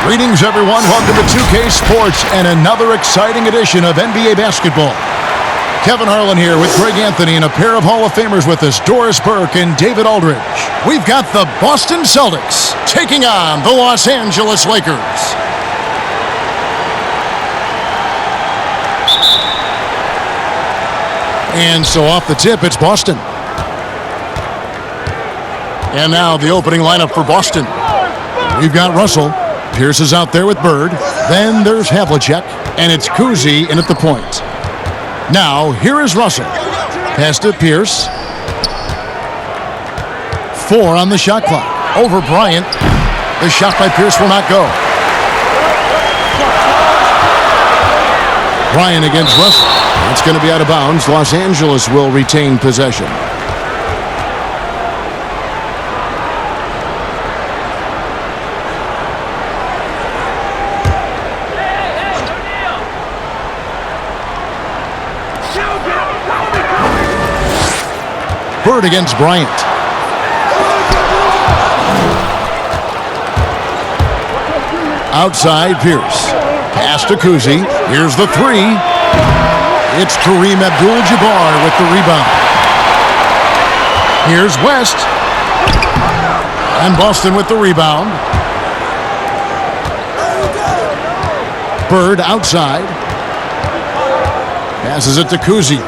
Greetings, everyone. Welcome to 2K Sports and another exciting edition of NBA basketball. Kevin Harlan here with Greg Anthony and a pair of Hall of Famers with us, Doris Burke and David Aldridge. We've got the Boston Celtics taking on the Los Angeles Lakers. And so off the tip, it's Boston. And now the opening lineup for Boston. We've got Russell. Pierce is out there with Bird. Then there's Havlicek. And it's Kuzi in at the point. Now, here is Russell. Pass to Pierce. 4 on the shot clock. Over Bryant. The shot by Pierce will not go. Bryant against Russell. It's going to be out of bounds. Los Angeles will retain possession. Bird against Bryant. Outside Pierce. Pass to Kuzi. Here's the 3. It's Kareem Abdul-Jabbar with the rebound. Here's West. And Boston with the rebound. Bird outside. Passes it to Kuzi.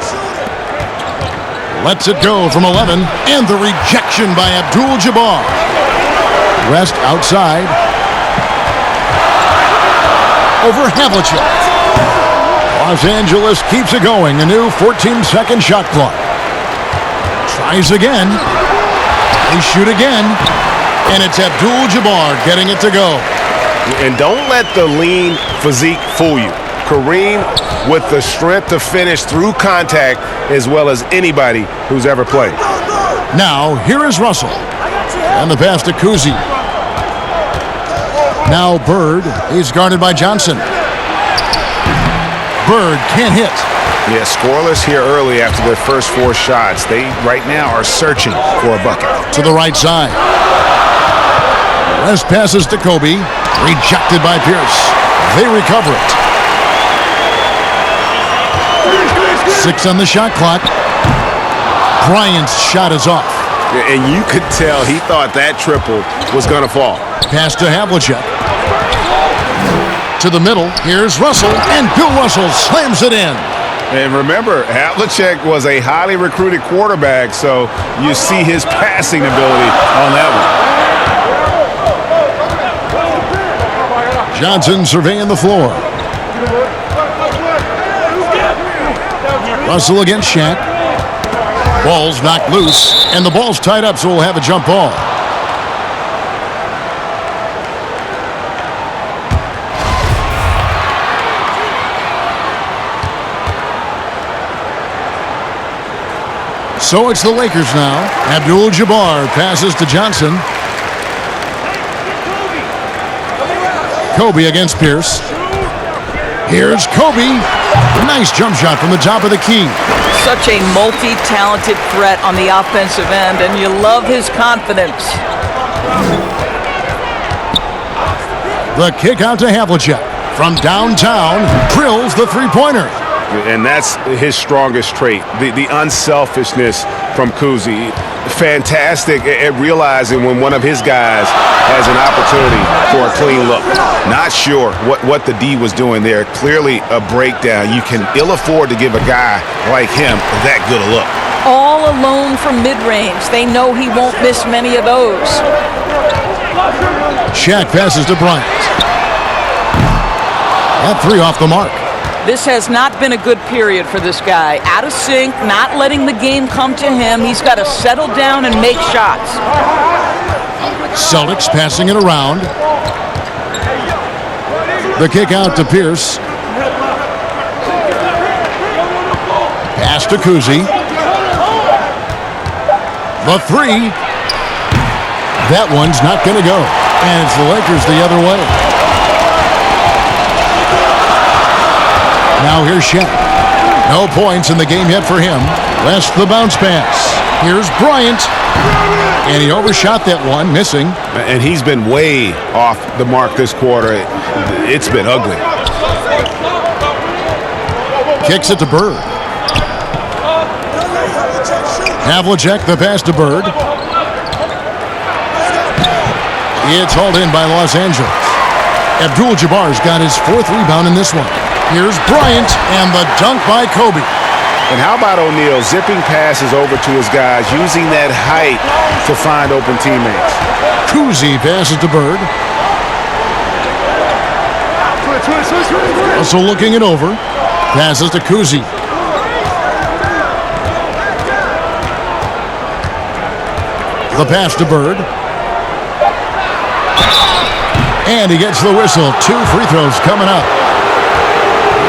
Lets it go from 11. And the rejection by Abdul-Jabbar. West outside. Over Havlicek. Los Angeles keeps it going. A new 14-second shot clock. Tries again. They shoot again. And it's Abdul-Jabbar getting it to go. And don't let the lean physique fool you. Kareem with the strength to finish through contact as well as anybody who's ever played. Now, here is Russell. And the pass to Kuzi. Now Bird. He's guarded by Johnson. Bird can't hit. Yeah, scoreless here early after their first 4 shots. They, right now, are searching for a bucket. To the right side. West passes to Kobe. Rejected by Pierce. They recover it. 6 on the shot clock. Bryant's shot is off. And you could tell he thought that triple was going to fall. Pass to Havlicek. To the middle. Here's Russell. And Bill Russell slams it in. And remember, Havlicek was a highly recruited quarterback, so you see his passing ability on that one. Johnson surveying the floor. Russell against Shaq. Ball's knocked loose, and the ball's tied up, so we'll have a jump ball. So it's the Lakers now. Abdul-Jabbar passes to Johnson. Kobe against Pierce. Here's Kobe. Nice jump shot from the top of the key. Such a multi-talented threat on the offensive end, and you love his confidence. The kick out to Havlicek. From downtown, drills the three-pointer. And that's his strongest trait, the unselfishness from Kuzi. Fantastic at realizing when one of his guys has an opportunity for a clean look. Not sure what the D was doing there. Clearly a breakdown. You can ill afford to give a guy like him that good a look. All alone from mid-range. They know he won't miss many of those. Shaq passes to Bryant. That 3 off the mark. This has not been a good period for this guy. Out of sync, not letting the game come to him. He's got to settle down and make shots. Celtics passing it around. The kick out to Pierce. Pass to Kuzi. The 3. That one's not going to go. And it's the Lakers the other way. Now here's Shaq. No points in the game yet for him. West the bounce pass. Here's Bryant. And he overshot that one, missing. And he's been way off the mark this quarter. It's been ugly. Kicks it to Bird. Havlicek, the pass to Bird. It's hauled in by Los Angeles. Abdul-Jabbar's got his 4th rebound in this one. Here's Bryant and the dunk by Kobe. And how about O'Neal zipping passes over to his guys, using that height to find open teammates. Cousy passes to Bird. Also looking it over. Passes to Cousy. The pass to Bird. And he gets the whistle. 2 free throws coming up.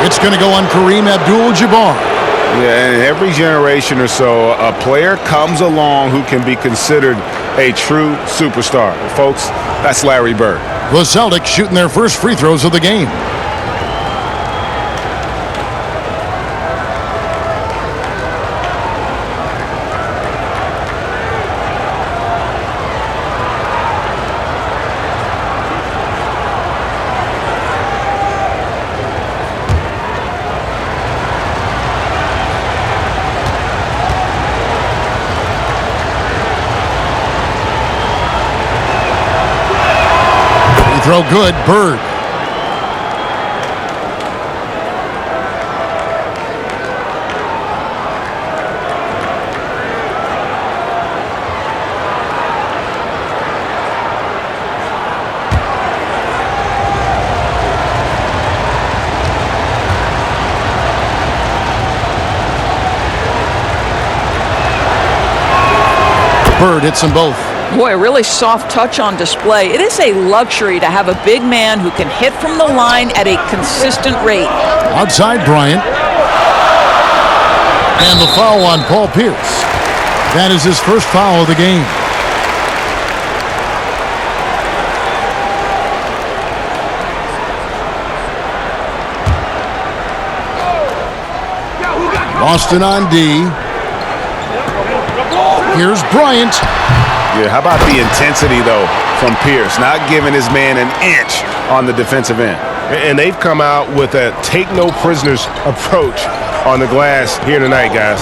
It's going to go on Kareem Abdul-Jabbar. Yeah, and every generation or so, a player comes along who can be considered a true superstar. Folks, that's Larry Bird. The Celtics shooting their first free throws of the game. Throw good, Bird. Bird hits them both. Boy, a really soft touch on display. It is a luxury to have a big man who can hit from the line at a consistent rate. Outside Bryant. And the foul on Paul Pierce. That is his first foul of the game. Boston on D. Here's Bryant. Yeah, how about the intensity, though, from Pierce, not giving his man an inch on the defensive end. And they've come out with a take-no-prisoners approach on the glass here tonight, guys.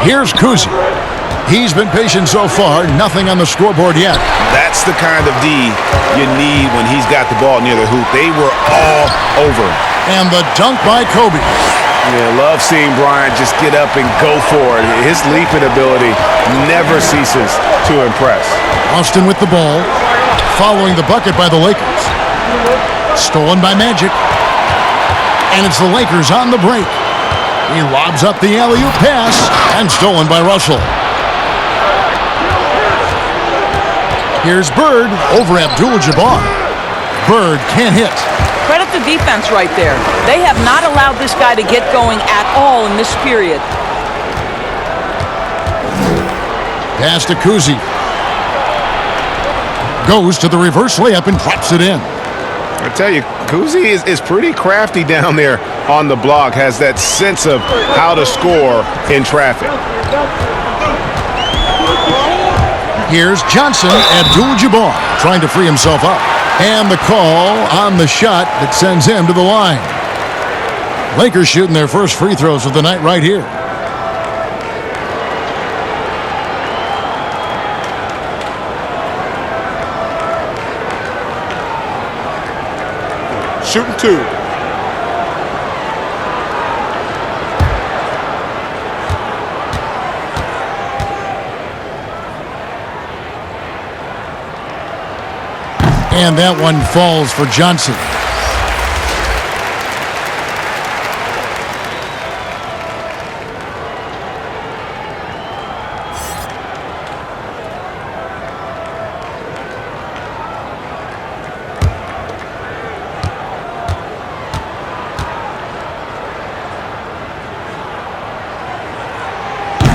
Here's Cousy. He's been patient so far, nothing on the scoreboard yet. That's the kind of D you need when he's got the ball near the hoop. They were all over him. And the dunk by Kobe. Yeah, love seeing Bryant just get up and go for it. His leaping ability never ceases to impress. Austin with the ball, following the bucket by the Lakers. Stolen by Magic. And it's the Lakers on the break. He lobs up the alley-oop pass, and stolen by Russell. Here's Bird over Abdul-Jabbar. Bird can't hit. Credit the defense right there. They have not allowed this guy to get going at all in this period. Pass to Cousy. Goes to the reverse layup and drops it in. I tell you, Cousy is pretty crafty down there on the block, has that sense of how to score in traffic. Here's Johnson, Abdul-Jabbar trying to free himself up. And the call on the shot that sends him to the line. Lakers shooting their first free throws of the night right here. Shooting 2. And that one falls for Johnson.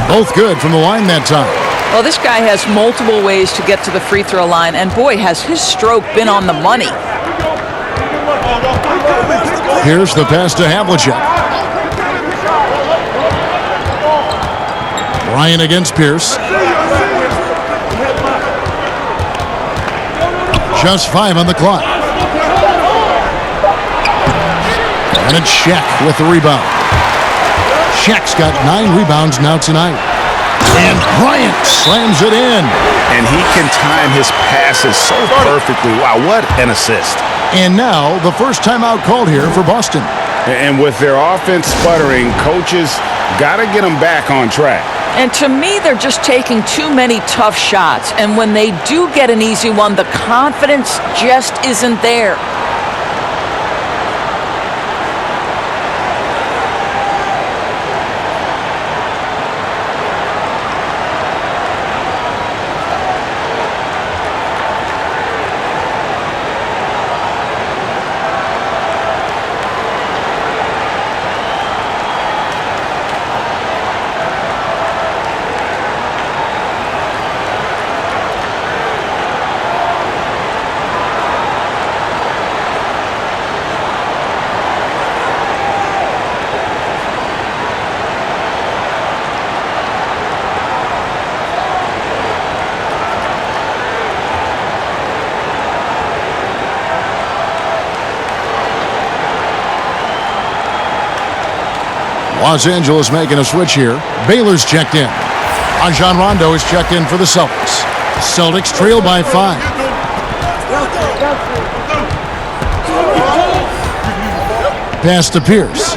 Both good from the line that time. Well, this guy has multiple ways to get to the free throw line, and boy, has his stroke been on the money. Here's the pass to Havlicek. Bryant against Pierce. Just 5 on the clock. And it's Shaq with the rebound. Shaq's got 9 rebounds now tonight. And Bryant slams it in. And he can time his passes so perfectly. Wow, what an assist. And now the first timeout called here for Boston. And with their offense sputtering, coaches got to get them back on track. And to me, they're just taking too many tough shots. And when they do get an easy one, the confidence just isn't there. Los Angeles making a switch here. Baylor's checked in. Rajon Rondo is checked in for the Celtics. Celtics trail by 5. Pass to Pierce.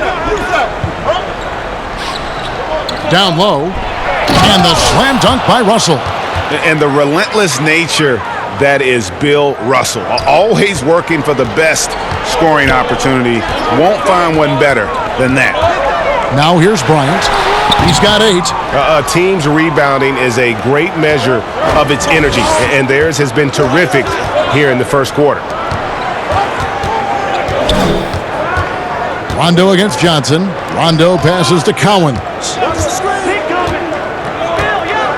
Down low. And the slam dunk by Russell. And the relentless nature that is Bill Russell. Always working for the best scoring opportunity. Won't find one better than that. Now here's Bryant. He's got 8. A team's rebounding is a great measure of its energy, and theirs has been terrific here in the first quarter. Rondo against Johnson. Rondo passes to Cowan.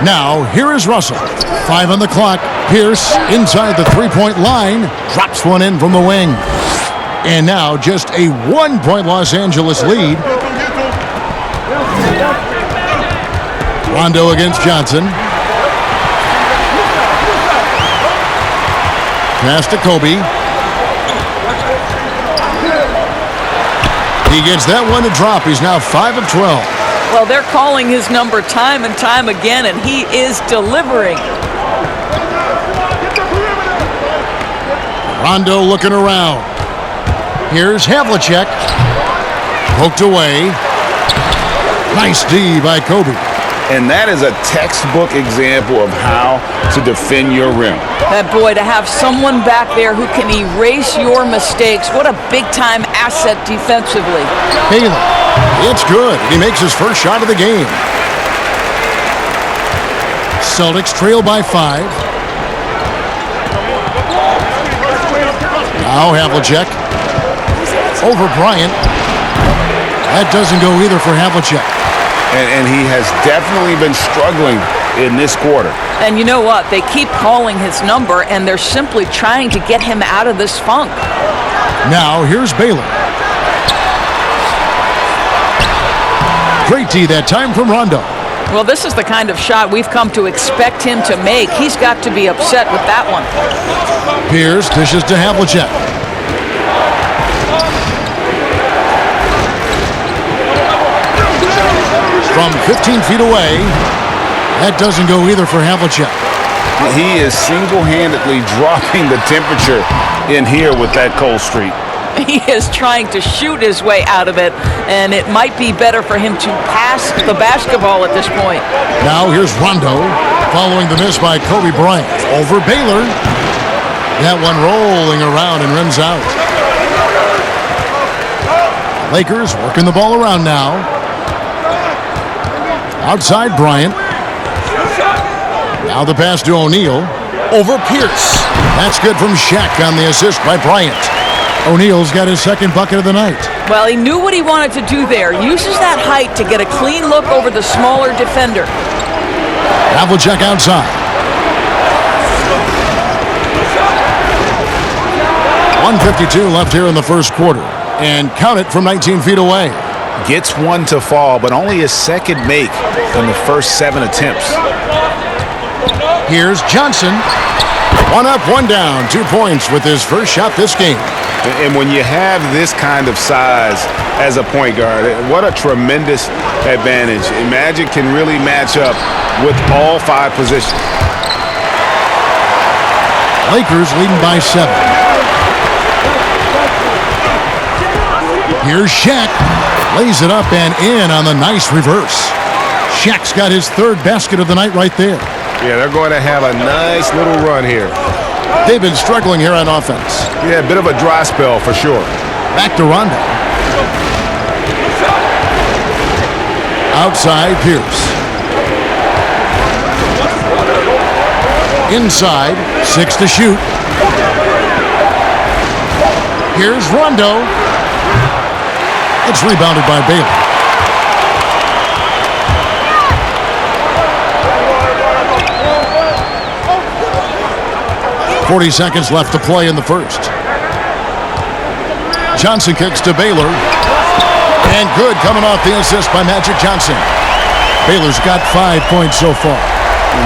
Now here is Russell. 5 on the clock. Pierce inside the three-point line. Drops one in from the wing. And now just a 1-point Los Angeles lead. Rondo against Johnson. Pass to Kobe. He gets that one to drop. He's now 5 of 12. Well, they're calling his number time and time again, and he is delivering. Rondo looking around. Here's Havlicek. Poked away. Nice D by Kobe. And that is a textbook example of how to defend your rim. That boy, to have someone back there who can erase your mistakes, what a big-time asset defensively. Baylor, it's good. He makes his first shot of the game. Celtics trail by 5. Now Havlicek. Over Bryant. That doesn't go either for Havlicek. And he has definitely been struggling in this quarter. And you know what? They keep calling his number, and they're simply trying to get him out of this funk. Now here's Baylor. Great D that time from Rondo. Well, this is the kind of shot we've come to expect him to make. He's got to be upset with that one. Pierce dishes to Havlicek. From 15 feet away. That doesn't go either for Havlicek. He is single-handedly dropping the temperature in here with that cold streak. He is trying to shoot his way out of it, and it might be better for him to pass the basketball at this point. Now here's Rondo, following the miss by Kobe Bryant. Over Baylor. That one rolling around and rims out. Lakers working the ball around now. Outside Bryant. Now the pass to O'Neal. Over Pierce. That's good from Shaq on the assist by Bryant. O'Neal's got his second bucket of the night. Well, he knew what he wanted to do there. Uses that height to get a clean look over the smaller defender. Havlicek outside. 1:52 left here in the first quarter. And count it from 19 feet away. Gets one to fall, but only his second make in the first 7 attempts. Here's Johnson. One up, one down. 2 points with his first shot this game. And when you have this kind of size as a point guard, what a tremendous advantage. Magic can really match up with all 5 positions. Lakers leading by 7. Here's Shaq. Lays it up and in on the nice reverse. Shaq's got his 3rd basket of the night right there. Yeah, they're going to have a nice little run here. They've been struggling here on offense. Yeah, a bit of a dry spell for sure. Back to Rondo. Outside, Pierce. Inside, 6 to shoot. Here's Rondo. It's rebounded by Baylor. .40 seconds left to play in the first. Johnson kicks to Baylor. And good coming off the assist by Magic Johnson. Baylor's got 5 points so far.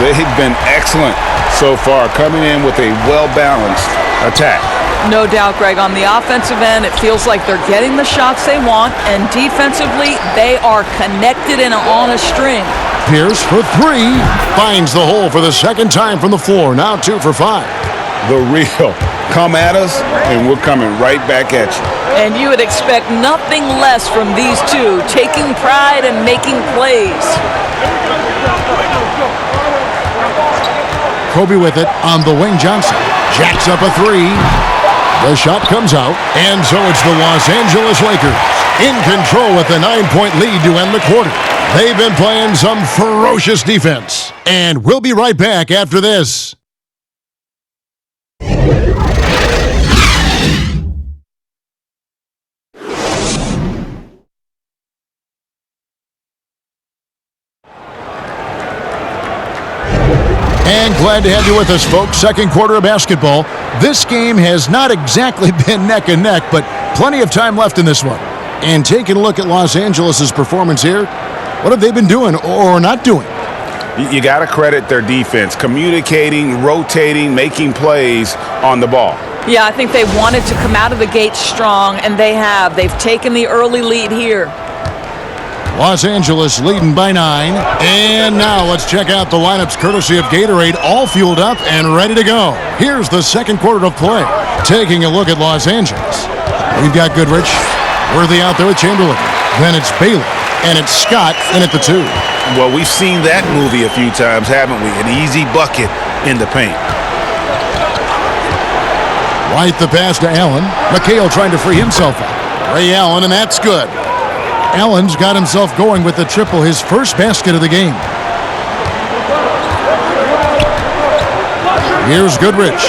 They've been excellent so far, coming in with a well-balanced attack. No doubt, Greg. On the offensive end, it feels like they're getting the shots they want, and defensively, they are connected and on a string. Pierce for 3. Finds the hole for the second time from the floor. Now 2 for 5. The real come at us, and we're coming right back at you. And you would expect nothing less from these two, taking pride and making plays. Kobe with it on the wing. Johnson jacks up a 3. The shot comes out, and so it's the Los Angeles Lakers in control with a 9-point lead to end the quarter. They've been playing some ferocious defense, and we'll be right back after this. And glad to have you with us, folks. Second quarter of basketball. This game has not exactly been neck and neck, but plenty of time left in this one. And taking a look at Los Angeles' performance here, what have they been doing or not doing? You got to credit their defense, communicating, rotating, making plays on the ball. Yeah, I think they wanted to come out of the gate strong, and they have. They've taken the early lead here. Los Angeles leading by 9. And now let's check out the lineups courtesy of Gatorade, all fueled up and ready to go. Here's the second quarter of play. Taking a look at Los Angeles. We've got Goodrich, Worthy out there with Chamberlain. Then it's Baylor, and it's Scott in at the 2. Well, we've seen that movie a few times, haven't we? An easy bucket in the paint. White the pass to Allen. McHale trying to free himself up. Ray Allen, and that's good. Allen's got himself going with the triple, his first basket of the game. Here's Goodrich.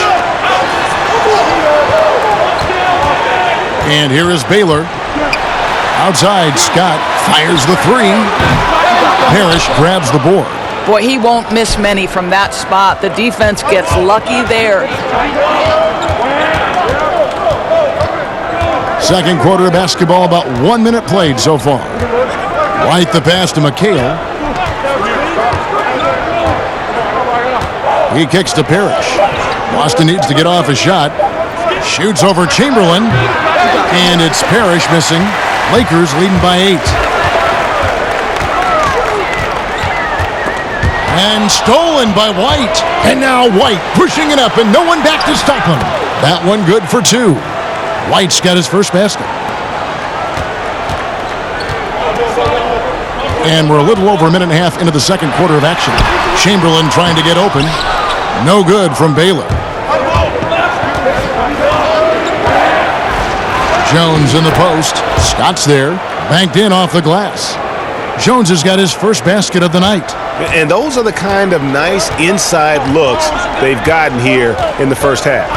And here is Baylor. Outside, Scott fires the 3. Parrish grabs the board. Boy, he won't miss many from that spot. The defense gets lucky there. Second quarter of basketball, about 1 minute played so far. White the pass to McHale. He kicks to Parrish. Boston needs to get off a shot. Shoots over Chamberlain. And it's Parrish missing. Lakers leading by 8. And stolen by White. And now White pushing it up and no one back to stop him. That one good for 2. White's got his first basket. And we're a little over a minute and a half into the second quarter of action. Chamberlain trying to get open. No good from Baylor. Jones in the post. Scott's there. Banked in off the glass. Jones has got his first basket of the night. And those are the kind of nice inside looks they've gotten here in the first half.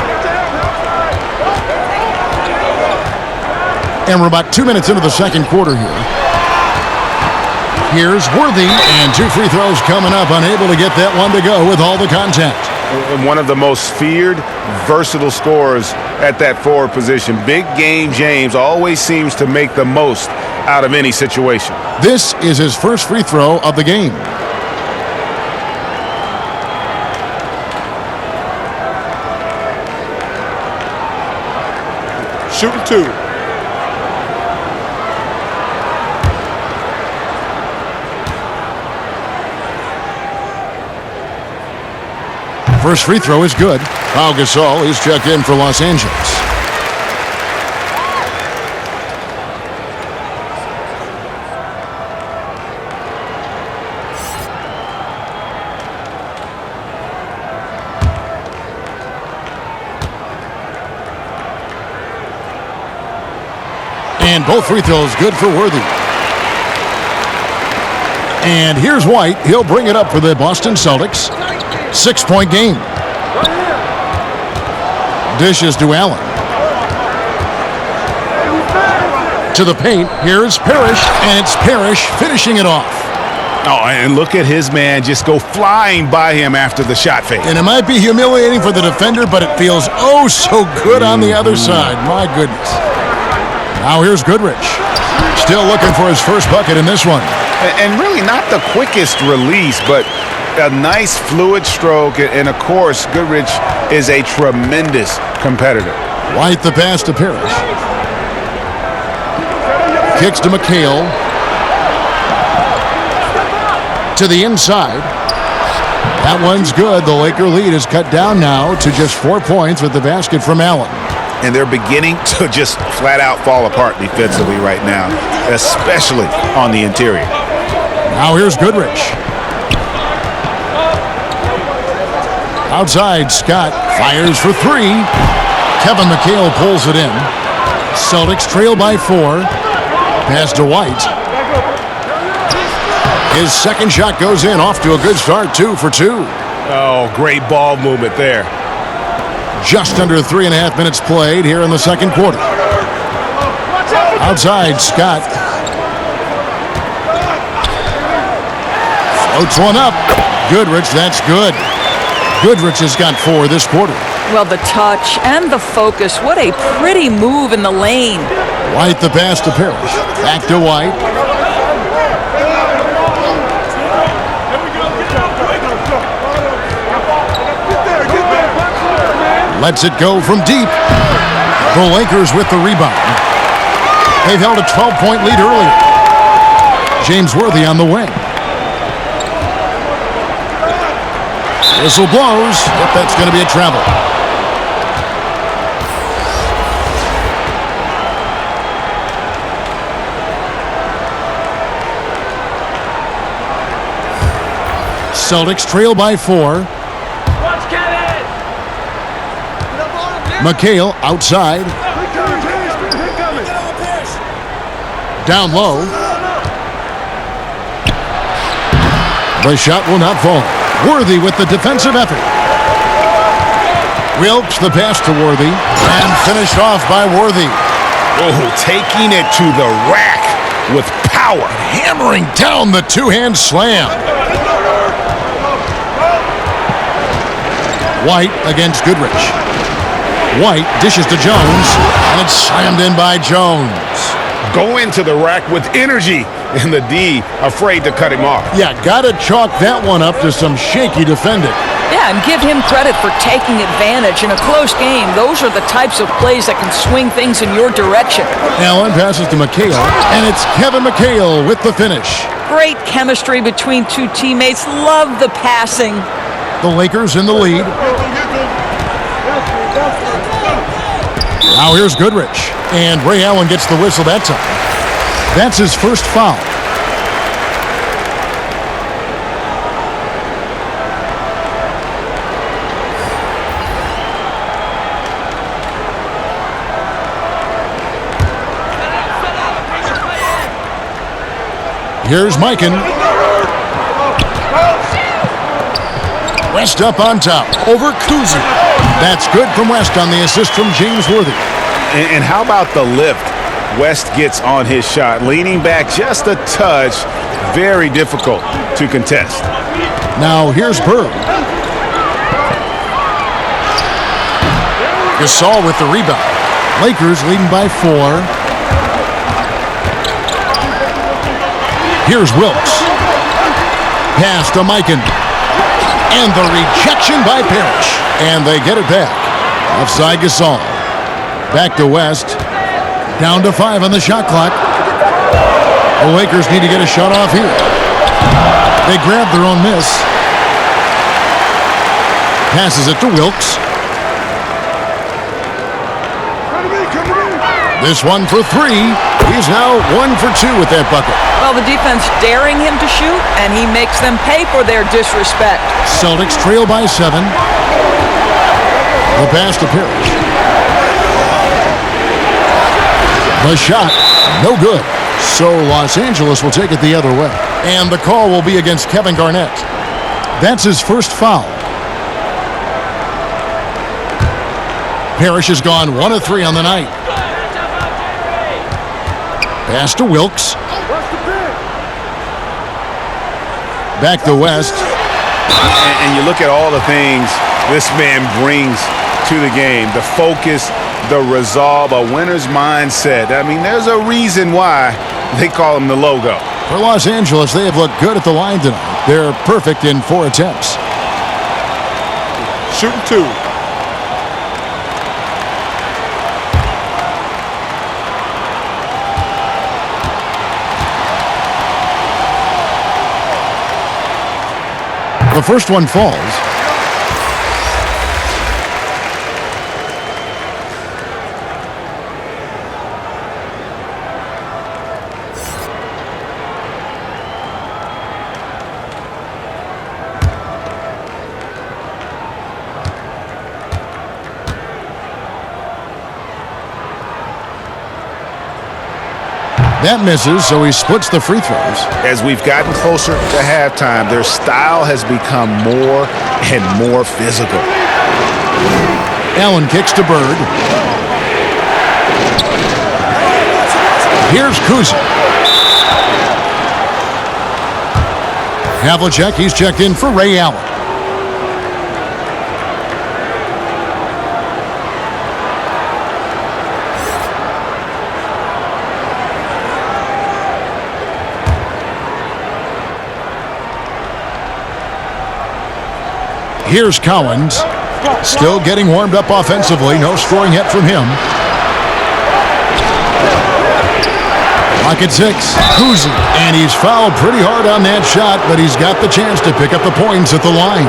And we're about 2 minutes into the second quarter here. Here's Worthy, and 2 free throws coming up, unable to get that one to go with all the contact. One of the most feared, versatile scorers at that forward position. Big game James always seems to make the most out of any situation. This is his first free throw of the game. Shooting 2. First free throw is good. Pau Gasol is checked in for Los Angeles. And both free throws good for Worthy. And here's White. He'll bring it up for the Boston Celtics. 6-point game. Dishes to Allen. To the paint. Here's Parrish. And it's Parrish finishing it off. Oh, and look at his man just go flying by him after the shot fake. And it might be humiliating for the defender, but it feels oh so good on the other side. My goodness. Now here's Goodrich. Still looking for his first bucket in this one. And really not the quickest release, but a nice fluid stroke. And of course, Goodrich is a tremendous competitor. White the pass to Parrish. Kicks to McHale. To the inside. That one's good. The Laker lead is cut down now to just 4 points with the basket from Allen. And they're beginning to just flat out fall apart defensively right now, especially on the interior. Now here's Goodrich. Outside, Scott fires for 3. Kevin McHale pulls it in. Celtics trail by 4. Pass to White. His second shot goes in, off to a good start, 2 for 2. Oh, great ball movement there. Just under 3.5 minutes played here in the second quarter. Outside, Scott. Floats one up. Goodrich, that's good. Goodrich has got 4 this quarter. Well, the touch and the focus. What a pretty move in the lane. White the pass to Parrish. Back to White. Lets it go from deep. The Lakers with the rebound. They've held a 12-point lead earlier. James Worthy on the wing. Whistle blows. Yep, that's going to be a travel. Celtics trail by 4. McHale outside. Down low. The shot will not fall. Worthy with the defensive effort. Wilkes the pass to Worthy. And finished off by Worthy. Oh, taking it to the rack with power. Hammering down the two-hand slam. White against Goodrich. White dishes to Jones, and it's slammed in by Jones. Go into the rack with energy, and the D afraid to cut him off. Yeah, gotta chalk that one up to some shaky defending. Yeah, and give him credit for taking advantage in a close game. Those are the types of plays that can swing things in your direction. Allen passes to McHale, and it's Kevin McHale with the finish. Great chemistry between two teammates. Love the passing. The Lakers in the lead. Now here's Goodrich, and Ray Allen gets the whistle that time. That's his first foul. Here's Mikan. West up on top, over Kuzi. That's good from West on the assist from James Worthy. And how about the lift West gets on his shot? Leaning back just a touch, very difficult to contest. Now here's Bird. Gasol with the rebound. Lakers leading by 4. Here's Wilkes. Pass to Mikan. And the rejection by Parrish. And they get it back. Offside Gasol. Back to West. Down to 5 on the shot clock. The Lakers need to get a shot off here. They grab their own miss. Passes it to Wilkes. This one for 3. He's now 1 for 2 with that bucket. Well, the defense daring him to shoot, and he makes them pay for their disrespect. Celtics trail by 7. The pass to Parrish. The shot, no good. So Los Angeles will take it the other way. And the call will be against Kevin Garnett. That's his first foul. Parrish has gone 1 of 3 on the night. Pass to Wilkes. Back to West. And you look at all the things this man brings to the game. The focus, the resolve, a winner's mindset. I mean, there's a reason why they call him the logo. For Los Angeles, they have looked good at the line tonight. They're perfect in 4 attempts. Shooting 2. The first one falls. That misses, so he splits the free throws. As we've gotten closer to halftime, their style has become more and more physical. Allen kicks to Bird. Here's Kuzi. Havlicek, he's checked in for Ray Allen. Here's Collins. Still getting warmed up offensively. No scoring yet from him. Clock at 6. Kuzi. And he's fouled pretty hard on that shot, but he's got the chance to pick up the points at the line.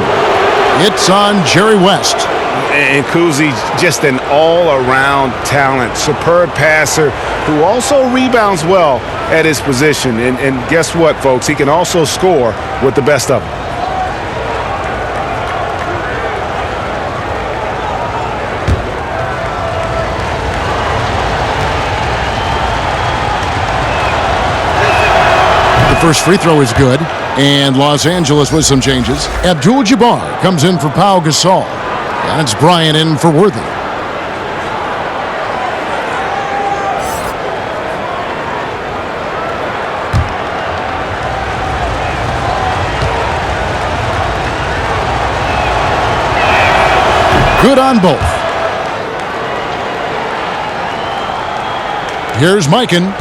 It's on Jerry West. And Kuzi, just an all-around talent. Superb passer who also rebounds well at his position. And guess what, folks? He can also score with the best of them. First free throw is good, and Los Angeles with some changes. Abdul-Jabbar comes in for Pau Gasol. That's Bryant in for Worthy. Good on both. Here's Mikan.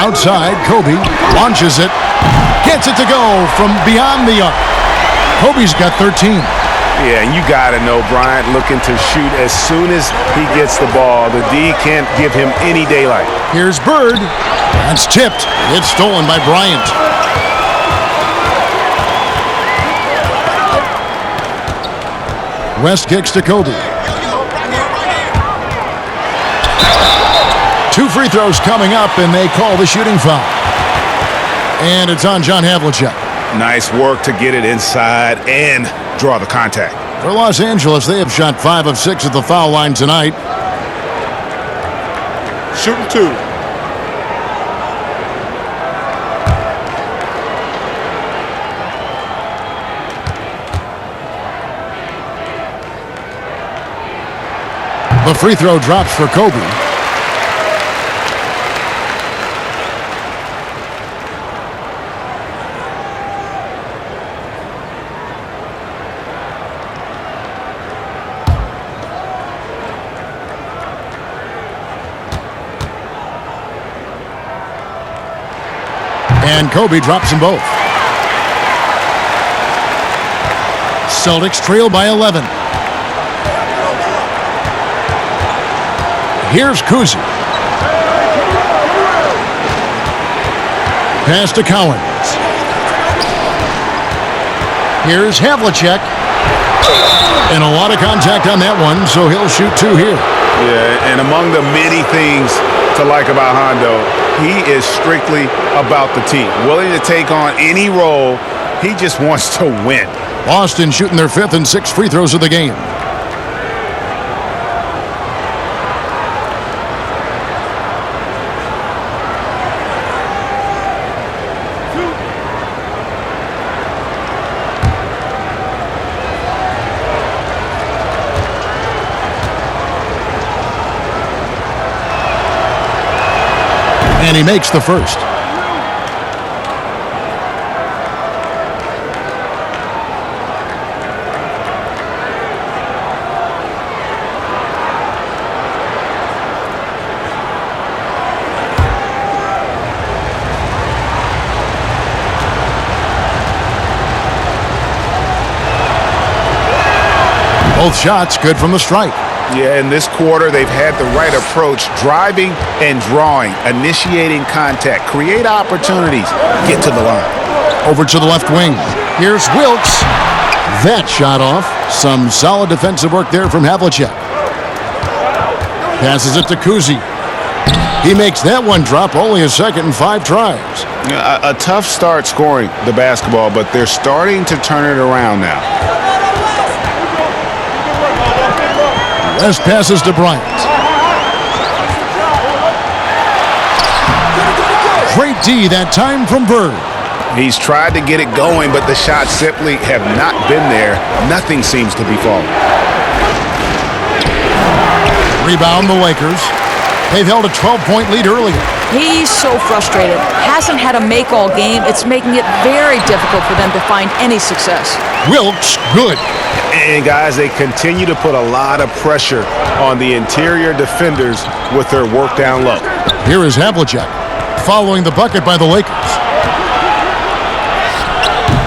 Outside, Kobe launches it. Gets it to go from beyond the arc. Kobe's got 13. Yeah, and you got to know Bryant looking to shoot as soon as he gets the ball. The D can't give him any daylight. Here's Bird. That's tipped. It's stolen by Bryant. West kicks to Kobe. 2 free throws coming up, and they call the shooting foul. And it's on John Havlicek. Nice work to get it inside and draw the contact. For Los Angeles, they have shot 5 of 6 at the foul line tonight. Shooting 2. The free throw drops for Kobe. And Kobe drops them both. Celtics trail by 11. Here's Kuzi. Pass to Cowens. Here's Havlicek. And a lot of contact on that one, so he'll shoot 2 here. Yeah, and among the many things to like about Hondo, he is strictly about the team. Willing to take on any role. He just wants to win. Boston shooting their 5th and 6th free throws of the game. And he makes the first. Both shots good from the stripe. Yeah, in this quarter, they've had the right approach, driving and drawing, initiating contact, create opportunities, get to the line. Over to the left wing. Here's Wilkes. That shot off. Some solid defensive work there from Havlicek. Passes it to Kuzi. He makes that one drop, only a second and 5 tries. A tough start scoring the basketball, but they're starting to turn it around now. West passes to Bryant. Great D that time from Bird. He's tried to get it going, but the shots simply have not been there. Nothing seems to be falling. Rebound the Lakers. They've held a 12-point lead earlier. He's so frustrated. Hasn't had a make all game. It's making it very difficult for them to find any success. Wilkes, good. And guys, they continue to put a lot of pressure on the interior defenders with their work down low. Here is Havlicek following the bucket by the Lakers.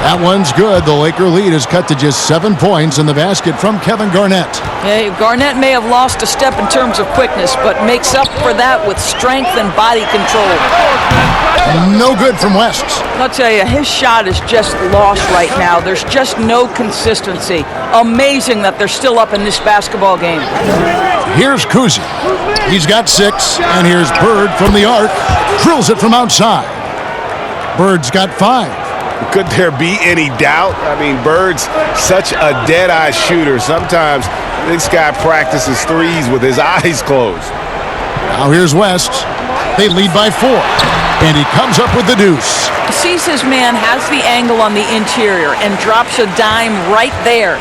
That one's good. The Laker lead is cut to just 7 points in the basket from Kevin Garnett. Yeah, Garnett may have lost a step in terms of quickness, but makes up for that with strength and body control. No good from West. I'll tell you, his shot is just lost right now. There's just no consistency. Amazing that they're still up in this basketball game. Here's Kuzi. He's got 6, and here's Bird from the arc. Drills it from outside. Bird's got 5. Could there be any doubt? I mean, Bird's such a dead-eye shooter. Sometimes this guy practices threes with his eyes closed. Now here's West. They lead by 4. And he comes up with the deuce. Sees his man has the angle on the interior and drops a dime right there.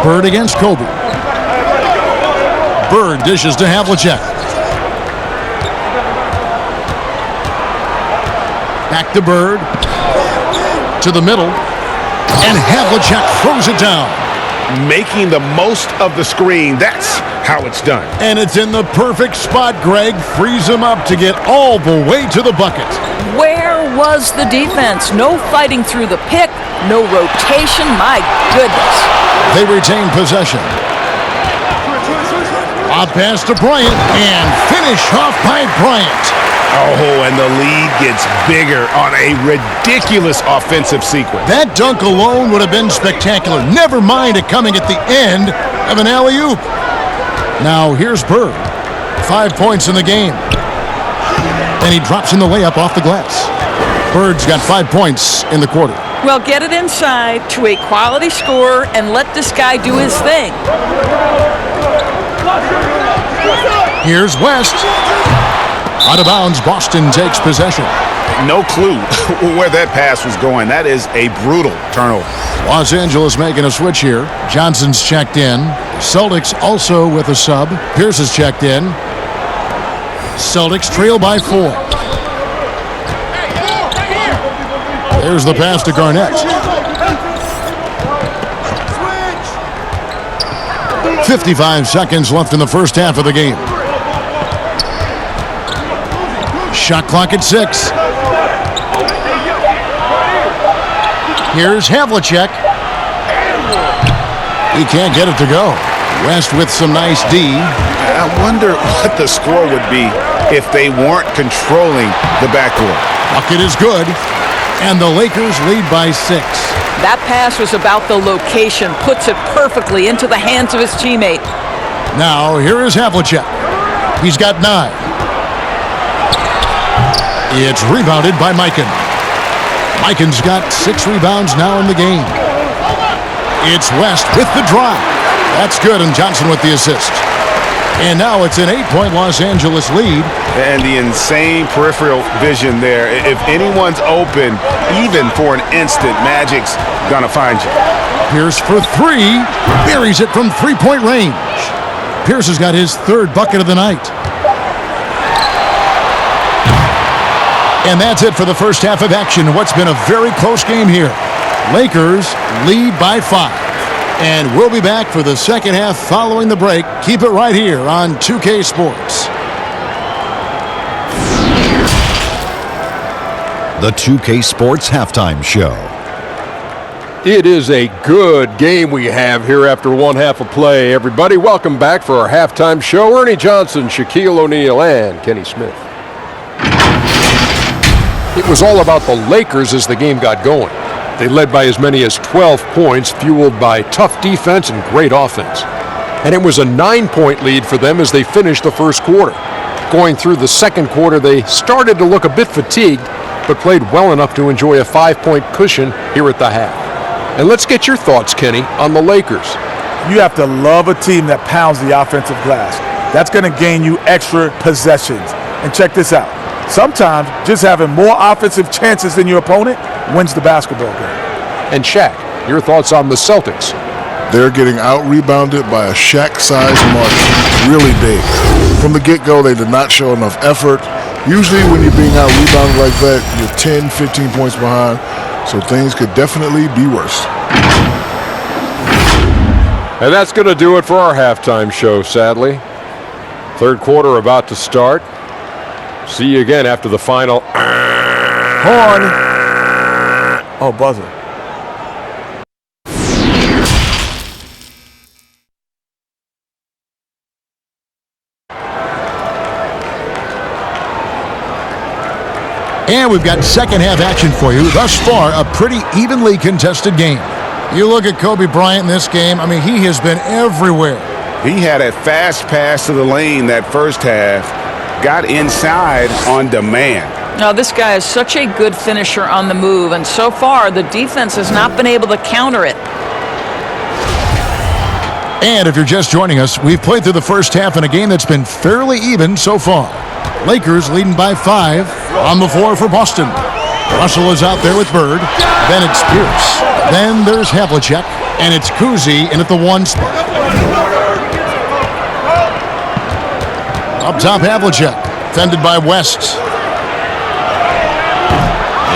Bird against Kobe. Bird dishes to Havlicek. Back to Bird. To the middle. And Havlicek throws it down. Making the most of the screen. That's how it's done. And it's in the perfect spot. Greg frees him up to get all the way to the bucket. Where was the defense? No fighting through the pick. No rotation. My goodness. They retain possession. A pass to Bryant. And finish off by Bryant. Oh, and the lead gets bigger on a ridiculous offensive sequence. That dunk alone would have been spectacular. Never mind it coming at the end of an alley-oop. Now here's Bird. 5 points in the game. And he drops in the layup off the glass. Bird's got 5 points in the quarter. Well, get it inside to a quality scorer and let this guy do his thing. Here's West. Out of bounds, Boston takes possession. No clue where that pass was going. That is a brutal turnover. Los Angeles making a switch here. Johnson's checked in. Celtics also with a sub. Pierce is checked in. Celtics trail by 4. There's the pass to Garnett. 55 seconds left in the first half of the game. Shot clock at 6. Here's Havlicek. He can't get it to go. West with some nice D. I wonder what the score would be if they weren't controlling the backcourt. Bucket is good, and the Lakers lead by 6. That pass was about the location, puts it perfectly into the hands of his teammate. Now, here is Havlicek. He's got 9. It's rebounded by Mikan. Mikan's got 6 rebounds now in the game. It's West with the drive. That's good, and Johnson with the assist. And now it's an 8-point Los Angeles lead. And the insane peripheral vision there. If anyone's open, even for an instant, Magic's gonna find you. Pierce for 3. Buries it from 3-point range. Pierce has got his 3rd bucket of the night. And that's it for the first half of action. What's been a very close game here. Lakers lead by 5. And we'll be back for the second half following the break. Keep it right here on 2K Sports. The 2K Sports Halftime Show. It is a good game we have here after one half of play. Everybody, welcome back for our halftime show. Ernie Johnson, Shaquille O'Neal, and Kenny Smith. It was all about the Lakers as the game got going. They led by as many as 12 points, fueled by tough defense and great offense. And it was a 9-point lead for them as they finished the first quarter. Going through the second quarter, they started to look a bit fatigued, but played well enough to enjoy a 5-point cushion here at the half. And let's get your thoughts, Kenny, on the Lakers. You have to love a team that pounds the offensive glass. That's going to gain you extra possessions. And check this out. Sometimes just having more offensive chances than your opponent wins the basketball game. And Shaq, your thoughts on the Celtics? They're getting out-rebounded by a Shaq-sized margin, really big. From the get-go, they did not show enough effort. Usually when you're being out-rebounded like that, you're 10, 15 points behind, so things could definitely be worse. And that's going to do it for our halftime show, sadly. Third quarter about to start. See you again after the final. Horn. Oh, buzzer. And we've got second half action for you. Thus far, a pretty evenly contested game. You look at Kobe Bryant in this game, I mean, he has been everywhere. He had a fast pass to the lane that first half, got inside on demand. Now, this guy is such a good finisher on the move, and so far, the defense has not been able to counter it. And if you're just joining us, we've played through the first half in a game that's been fairly even so far. Lakers leading by 5 on the floor for Boston. Russell is out there with Bird. Then it's Pierce. Then there's Havlicek. And it's Kuzi in at the 1 spot. Up top, Havlicek. Fended by West.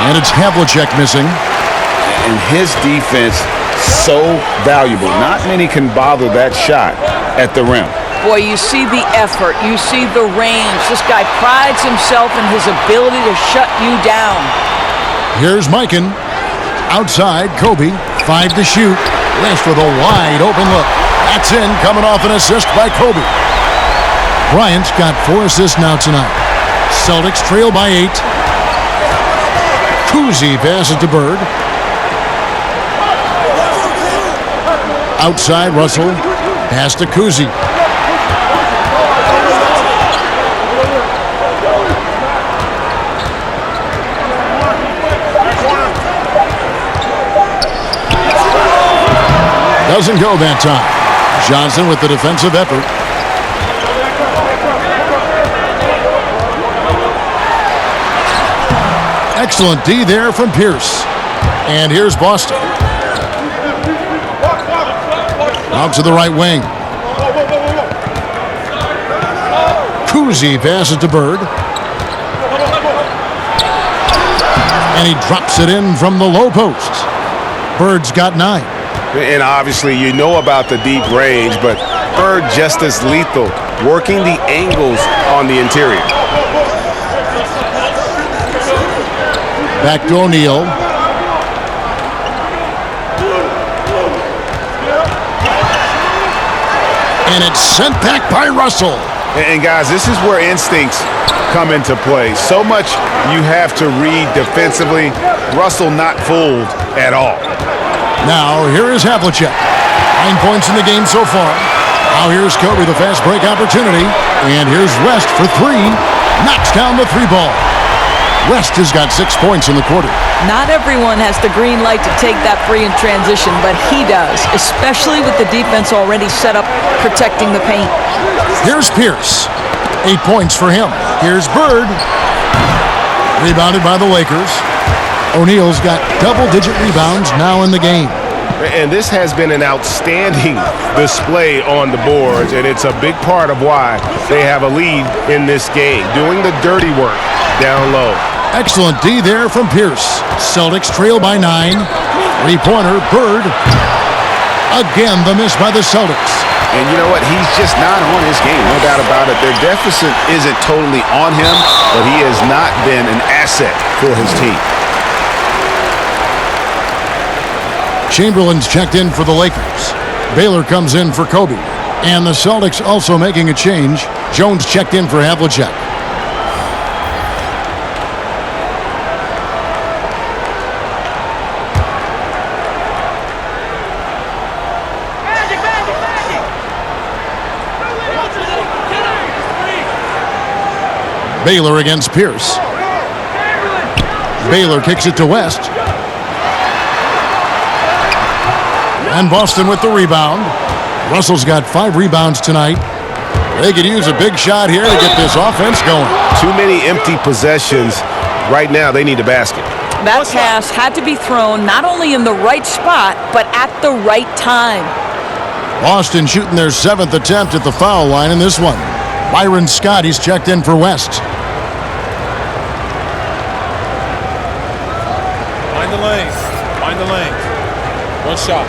And it's Havlicek missing. And his defense so valuable. Not many can bother that shot at the rim. Boy, you see the effort, you see the range. This guy prides himself in his ability to shut you down. Here's Mikan. Outside, Kobe. 5 to shoot. West with a wide open look. That's in, coming off an assist by Kobe. Bryant's got 4 assists now tonight. Celtics trail by 8. Kuzi passes to Bird. Outside, Russell. Pass to Kuzi. Doesn't go that time. Johnson with the defensive effort. Excellent D there from Pierce. And here's Boston. Out to the right wing. Kuzi passes to Bird. And he drops it in from the low post. Bird's got 9. And obviously you know about the deep range, but Bird just as lethal, working the angles on the interior. Back to O'Neal. And it's sent back by Russell. And guys, this is where instincts come into play. So much you have to read defensively. Russell not fooled at all. Now, here is Havlicek. 9 points in the game so far. Now here's Kobe, the fast break opportunity. And here's West for three. Knocks down the three ball. West has got 6 points in the quarter. Not everyone has the green light to take that free in transition, but he does, especially with the defense already set up protecting the paint. Here's Pierce. 8 points for him. Here's Bird. Rebounded by the Lakers. O'Neal's got double-digit rebounds now in the game. And this has been an outstanding display on the boards, and it's a big part of why they have a lead in this game, doing the dirty work down low. Excellent D there from Pierce. Celtics trail by 9. Three-pointer, Bird. Again, the miss by the Celtics. And you know what? He's just not on his game, no doubt about it. Their deficit isn't totally on him, but he has not been an asset for his team. Chamberlain's checked in for the Lakers. Baylor comes in for Kobe. And the Celtics also making a change. Jones checked in for Havlicek. Baylor against Pierce. Baylor kicks it to West. And Boston with the rebound. Russell's got 5 rebounds tonight. They could use a big shot here to get this offense going. Too many empty possessions. Right now, they need a basket. That pass had to be thrown not only in the right spot, but at the right time. Boston shooting their 7th attempt at the foul line in this one. Byron Scott, he's checked in for West. Find the lanes. Find the lanes. One shot.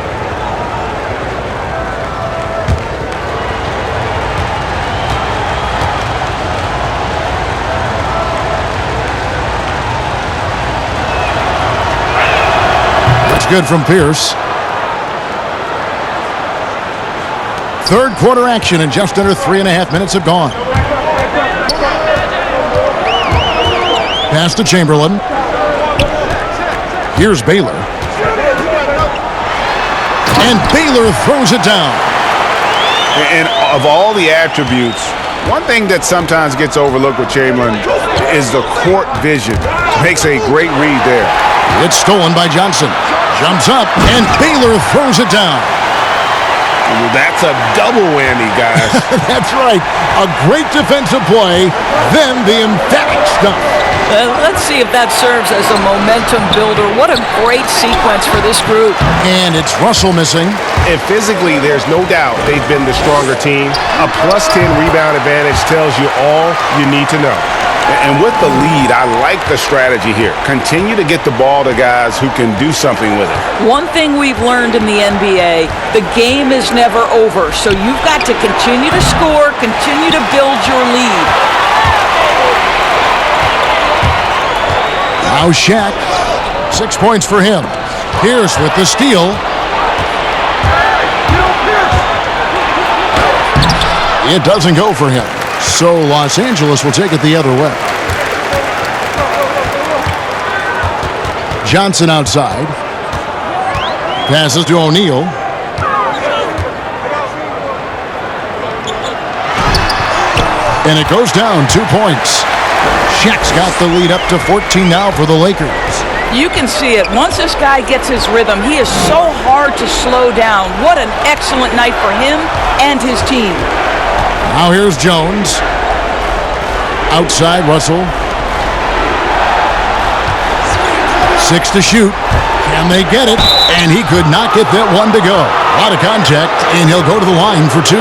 That's good from Pierce. Third quarter action, and just under 3.5 minutes have gone. Pass to Chamberlain. Here's Baylor. And Baylor throws it down. And of all the attributes, one thing that sometimes gets overlooked with Chamberlain is the court vision. Makes a great read there. It's stolen by Johnson. Jumps up, and Baylor throws it down. That's a double whammy, guys. That's right. A great defensive play, then the emphatic stuff. Let's see if that serves as a momentum builder. What a great sequence for this group. And it's Russell missing. And physically, there's no doubt they've been the stronger team. A +10 rebound advantage tells you all you need to know. And with the lead, I like the strategy here. Continue to get the ball to guys who can do something with it. One thing we've learned in the NBA, the game is never over. So you've got to continue to score, continue to build your lead. Now Shaq, 6 points for him. Pierce with the steal. It doesn't go for him. So Los Angeles will take it the other way. Johnson outside. Passes to O'Neal. And it goes down 2 points. Shaq's got the lead up to 14 now for the Lakers. You can see it. Once this guy gets his rhythm, he is so hard to slow down. What an excellent night for him and his team. Now here's Jones. Outside, Russell. 6 to shoot. Can they get it? And he could not get that one to go. A lot of contact, and he'll go to the line for 2.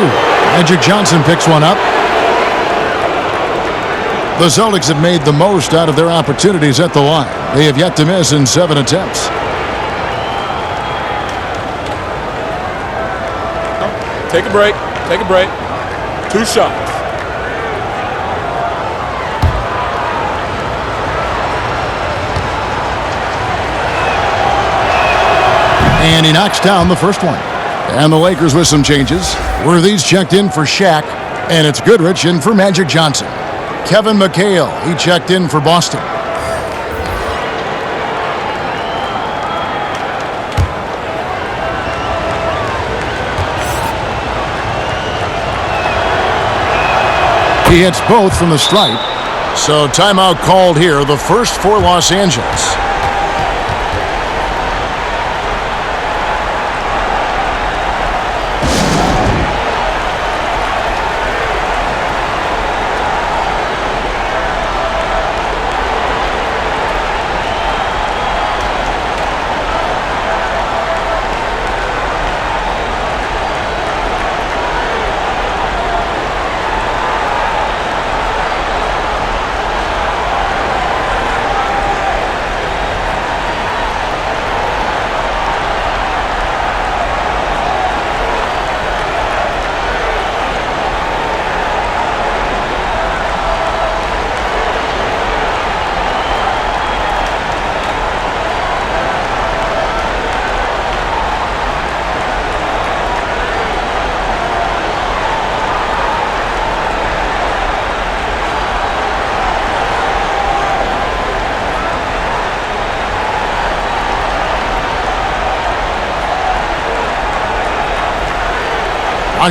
Magic Johnson picks one up. The Celtics have made the most out of their opportunities at the line. They have yet to miss in 7 attempts. Take a break. Take a break. 2 shots. And he knocks down the first one. And the Lakers with some changes. Worthy's checked in for Shaq, and it's Goodrich in for Magic Johnson. Kevin McHale, he checked in for Boston. He hits both from the stripe. So timeout called here, the first for Los Angeles.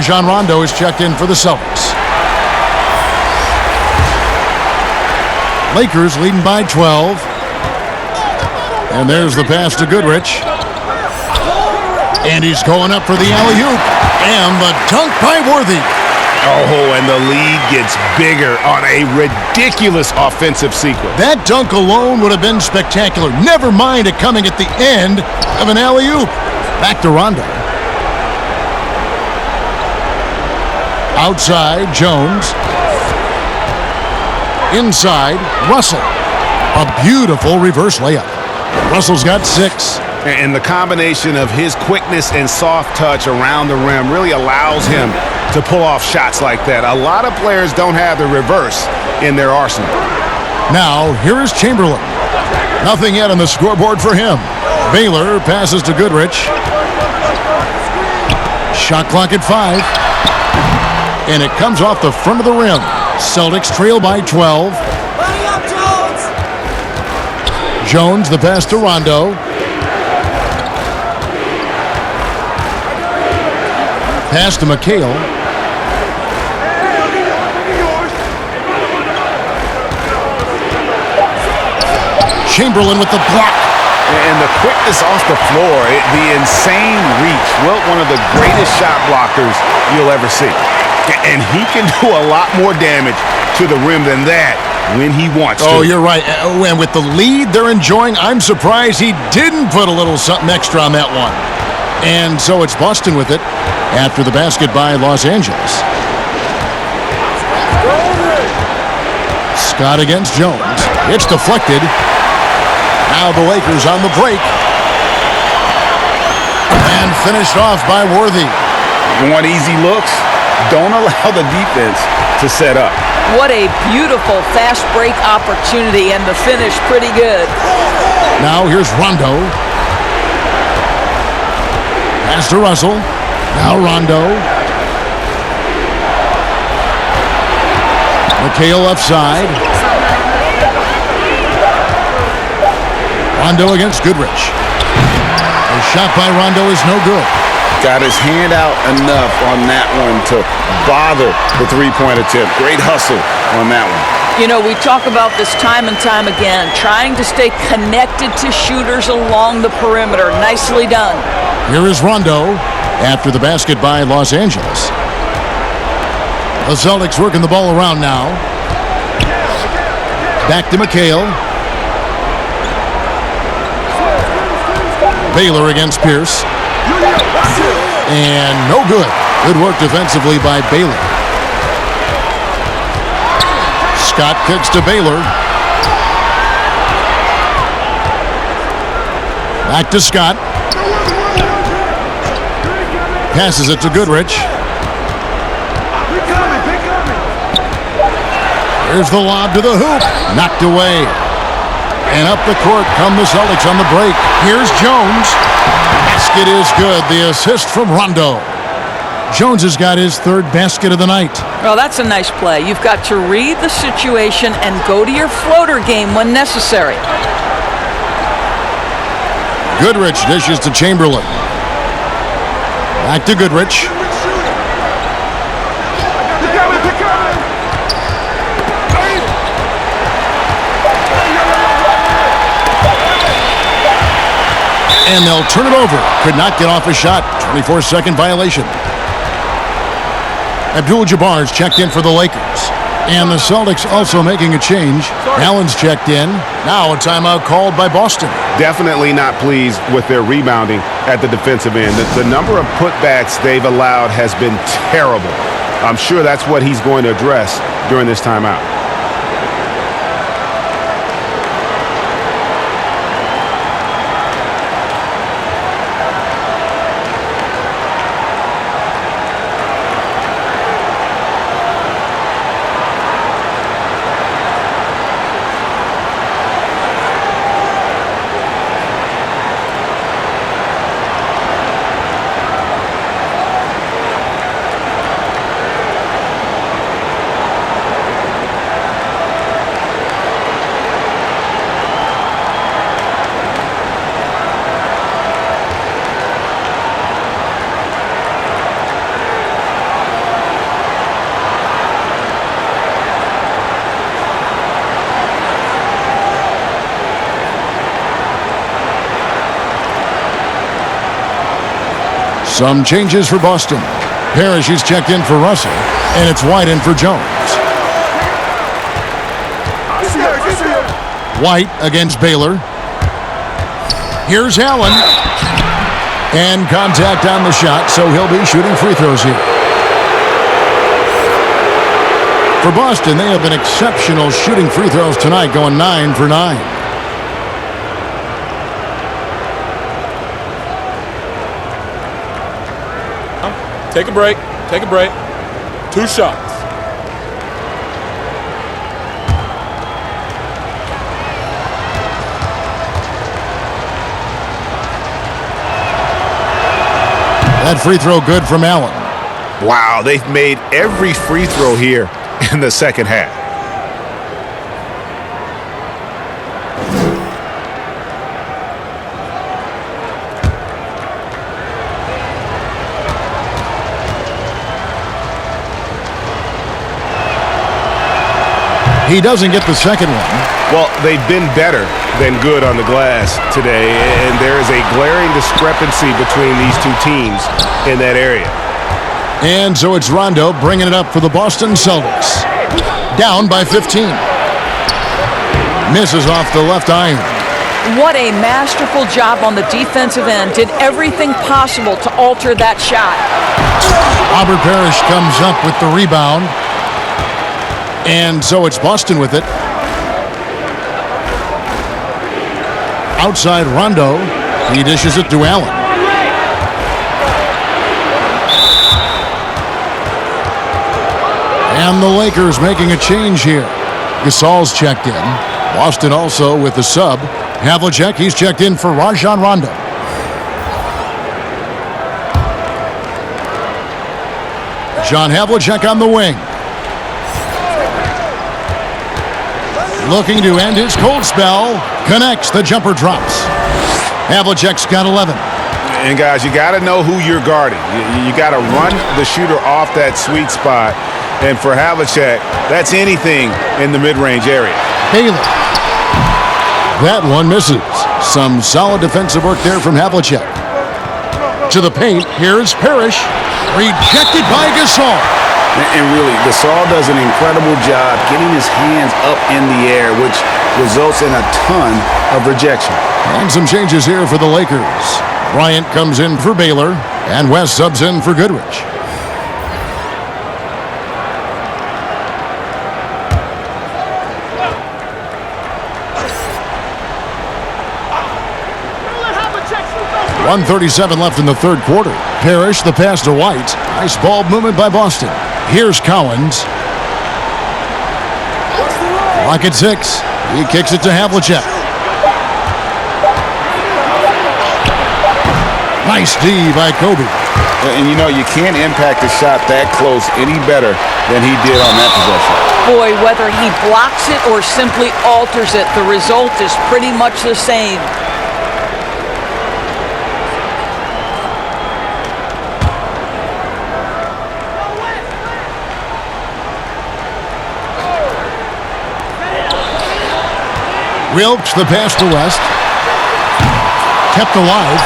Rajon Rondo is checked in for the Celtics. Lakers leading by 12. And there's the pass to Goodrich. And he's going up for the alley-oop. And the dunk by Worthy. Oh, and the lead gets bigger on a ridiculous offensive sequence. That dunk alone would have been spectacular. Never mind it coming at the end of an alley-oop. Back to Rondo. Outside, Jones. Inside, Russell. A beautiful reverse layup. Russell's got 6. And the combination of his quickness and soft touch around the rim really allows him to pull off shots like that. A lot of players don't have the reverse in their arsenal. Now, here is Chamberlain. Nothing yet on the scoreboard for him. Baylor passes to Goodrich. Shot clock at 5. And it comes off the front of the rim. Celtics trail by 12. Jones, the pass to Rondo. Pass to McHale. Chamberlain with the block. And the quickness off the floor, the insane reach. Wilt, one of the greatest shot blockers you'll ever see. And he can do a lot more damage to the rim than that when he wants to. Oh, you're right. And with the lead they're enjoying, I'm surprised he didn't put a little something extra on that one. And so it's Boston with it after the basket by Los Angeles. Scott against Jones. It's deflected. Now the Lakers on the break. And finished off by Worthy. You want easy looks? Don't allow the defense to set up. What a beautiful fast break opportunity, and the finish pretty good. Now here's Rondo. Pass to Russell. Now Rondo. McHale left side. Rondo against Goodrich. A shot by Rondo is no good. Got his hand out enough on that one to bother the three-point attempt. Great hustle on that one. You know, we talk about this time and time again, trying to stay connected to shooters along the perimeter. Nicely done. Here is Rondo after the basket by Los Angeles. The Celtics working the ball around now. Back to McHale. Baylor against Pierce. And no good. Good work defensively by Baylor. Scott kicks to Baylor. Back to Scott. Passes it to Goodrich. Here's the lob to the hoop. Knocked away. And up the court come the Celtics on the break. Here's Jones. Pass basket is good. The assist from Rondo. Jones has got his third basket of the night. Well, that's a nice play. You've got to read the situation and go to your floater game when necessary. Goodrich dishes to Chamberlain. Back to Goodrich. And they'll turn it over. Could not get off a shot. 24-second violation. Abdul-Jabbar's checked in for the Lakers. And the Celtics also making a change. Allen's checked in. Now a timeout called by Boston. Definitely not pleased with their rebounding at the defensive end. The number of putbacks they've allowed has been terrible. I'm sure that's what he's going to address during this timeout. Some changes for Boston. Parrish is checked in for Russell, and it's White in for Jones. White against Baylor. Here's Allen. And contact on the shot, so he'll be shooting free throws here. For Boston, they have been exceptional shooting free throws tonight, going 9 for 9. Take a break. Take a break. 2 shots. That free throw good from Allen. Wow, they've made every free throw here in the second half. He doesn't get the second one. Well, they've been better than good on the glass today, and there is a glaring discrepancy between these two teams in that area. And so it's Rondo bringing it up for the Boston Celtics. Down by 15. Misses off the left iron. What a masterful job on the defensive end. Did everything possible to alter that shot. Robert Parrish comes up with the rebound. And so it's Boston with it. Outside Rondo. He dishes it to Allen. And the Lakers making a change here. Gasol's checked in. Boston also with the sub. Havlicek, he's checked in for Rajon Rondo. John Havlicek on the wing. Looking to end his cold spell. Connects. The jumper drops. Havlicek's got 11. And guys, you got to know who you're guarding. You got to run the shooter off that sweet spot. And for Havlicek, that's anything in the mid-range area. Baylor. That one misses. Some solid defensive work there from Havlicek. To the paint. Here's Parrish. Rejected by Gasol. And really, Gasol does an incredible job getting his hands up in the air, which results in a ton of rejection. And some changes here for the Lakers. Bryant comes in for Baylor, and West subs in for Goodrich. .137 left in the third quarter. Parrish, the pass to White. Nice ball movement by Boston. Here's Collins. Clock at 6. He kicks it to Havlicek. Nice D by Kobe. And you know, you can't impact a shot that close any better than he did on that possession. Boy, whether he blocks it or simply alters it, the result is pretty much the same. Wilkes the pass to West. Kept alive.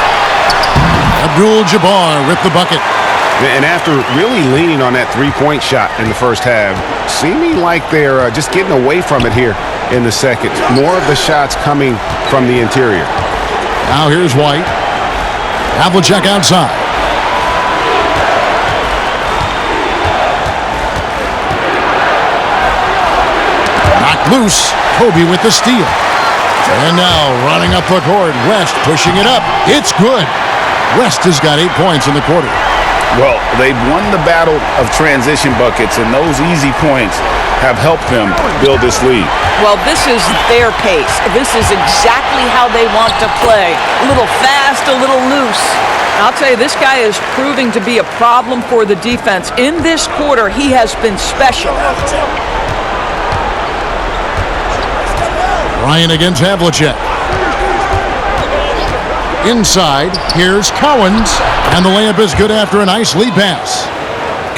Abdul-Jabbar with the bucket. And after really leaning on that three-point shot in the first half, seeming like they're just getting away from it here in the second. More of the shots coming from the interior. Now here's White. Havlicek outside. Knocked loose. Kobe with the steal. And now running up the court, West pushing it up. It's good. West has got 8 points in the quarter. Well, they've won the battle of transition buckets, and those easy points have helped them build this lead. Well, this is their pace. This is exactly how they want to play. A little fast, a little loose. I'll tell you, this guy is proving to be a problem for the defense. In this quarter, he has been special. Bryant against Havlicek. Inside, here's Cowens, and the layup is good after a nice lead pass.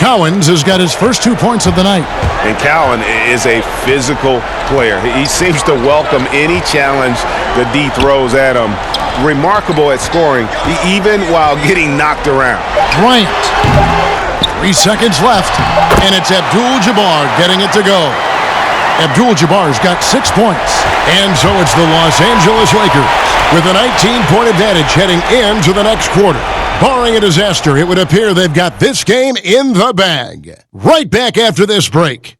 Cowens has got his first 2 points of the night. And Cowan is a physical player. He seems to welcome any challenge the D throws at him. Remarkable at scoring, even while getting knocked around. Bryant. 3 seconds left, and it's Abdul-Jabbar getting it to go. Abdul-Jabbar's got 6 points. And so it's the Los Angeles Lakers with a 19-point advantage heading into the next quarter. Barring a disaster, it would appear they've got this game in the bag. Right back after this break.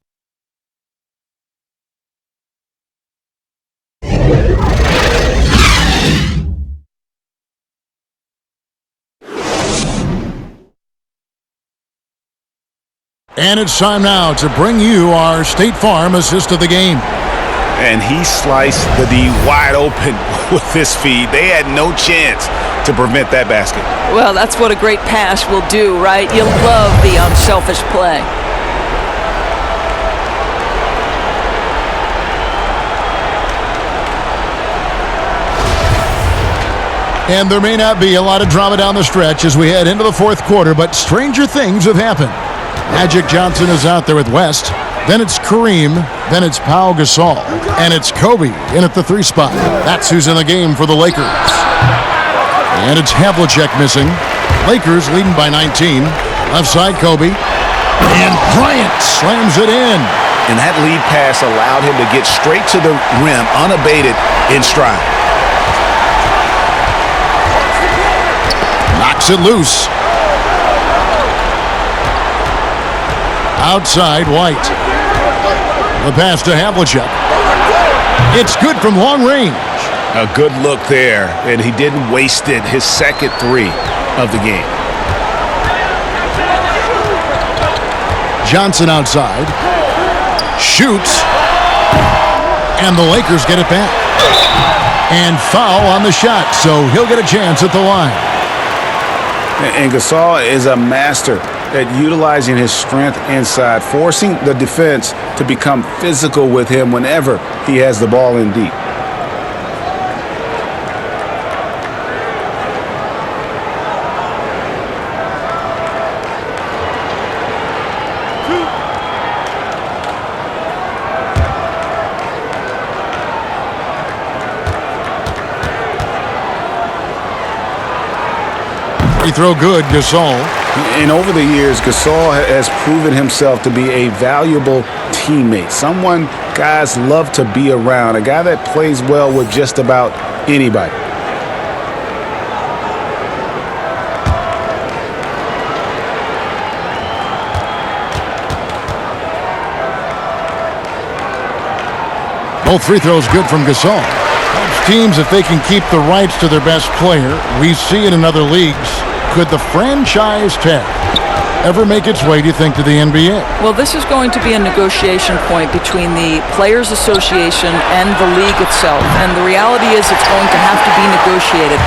And it's time now to bring you our State Farm assist of the game. And he sliced the D wide open with this feed. They had no chance to prevent that basket. Well, that's what a great pass will do, right? You love the unselfish play. And there may not be a lot of drama down the stretch as we head into the fourth quarter, but stranger things have happened. Magic Johnson is out there with West. Then it's Kareem. Then it's Pau Gasol. And it's Kobe in at the 3 spot. That's who's in the game for the Lakers. And it's Havlicek missing. Lakers leading by 19. Left side, Kobe. And Bryant slams it in. And that lead pass allowed him to get straight to the rim unabated in stride. Knocks it loose. Outside, White. The pass to Havlicek. It's good from long range. A good look there, and he didn't waste it. His second 3 of the game. Johnson outside. Shoots. And the Lakers get it back. And foul on the shot, so he'll get a chance at the line. And Gasol is a master at utilizing his strength inside, forcing the defense to become physical with him whenever he has the ball in deep. Free throw good, Gasol. And over the years, Gasol has proven himself to be a valuable teammate. Someone guys love to be around. A guy that plays well with just about anybody. Both free throws good from Gasol. Helps teams if they can keep the rights to their best player. We see it in other leagues. Could the franchise tag ever make its way, do you think, to the NBA? Well, this is going to be a negotiation point between the Players Association and the league itself. And the reality is it's going to have to be negotiated.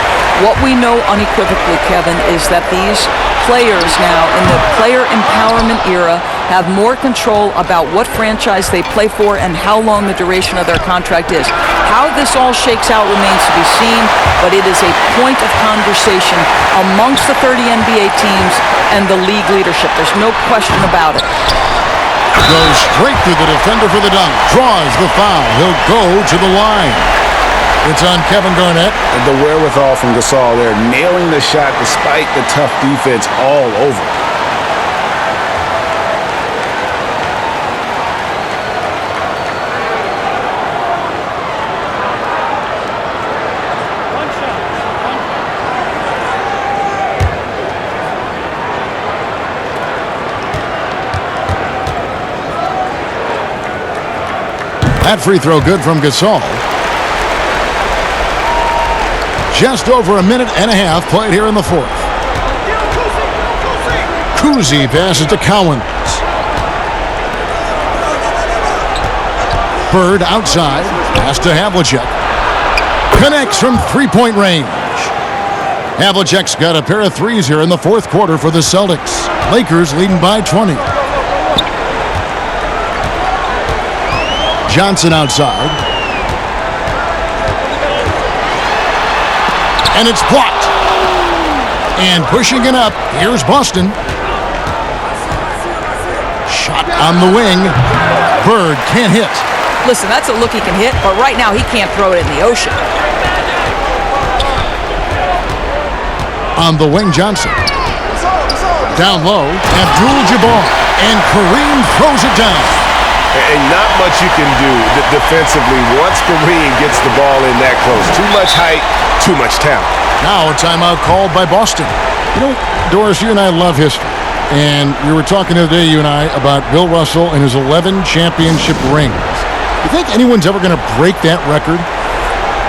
What we know unequivocally, Kevin, is that these players now in the player empowerment era have more control about what franchise they play for and how long the duration of their contract is. How this all shakes out remains to be seen, but it is a point of conversation amongst the 30 NBA teams and the league leadership. There's no question about it. Goes straight to the defender for the dunk. Draws the foul. He'll go to the line. It's on Kevin Garnett. The wherewithal from Gasol there, nailing the shot despite the tough defense all over. That free throw good from Gasol. Just over a minute and a half played here in the fourth. Kuzi passes to Cowens. Bird outside. Pass to Havlicek. Connects from three-point range. Havlicek's got a pair of threes here in the fourth quarter for the Celtics. Lakers leading by 20. Johnson outside. And it's blocked. And pushing it up, here's Boston. Shot on the wing. Bird can't hit. Listen, that's a look he can hit, but right now he can't throw it in the ocean. On the wing, Johnson. Down low, Abdul-Jabbar. And Kareem throws it down. And not much you can do defensively once Kareem gets the ball in that close. Too much height, too much talent. Now a timeout called by Boston. You know, Doris, you and I love history. And we were talking the other day, you and I, about Bill Russell and his 11 championship rings. You think anyone's ever going to break that record?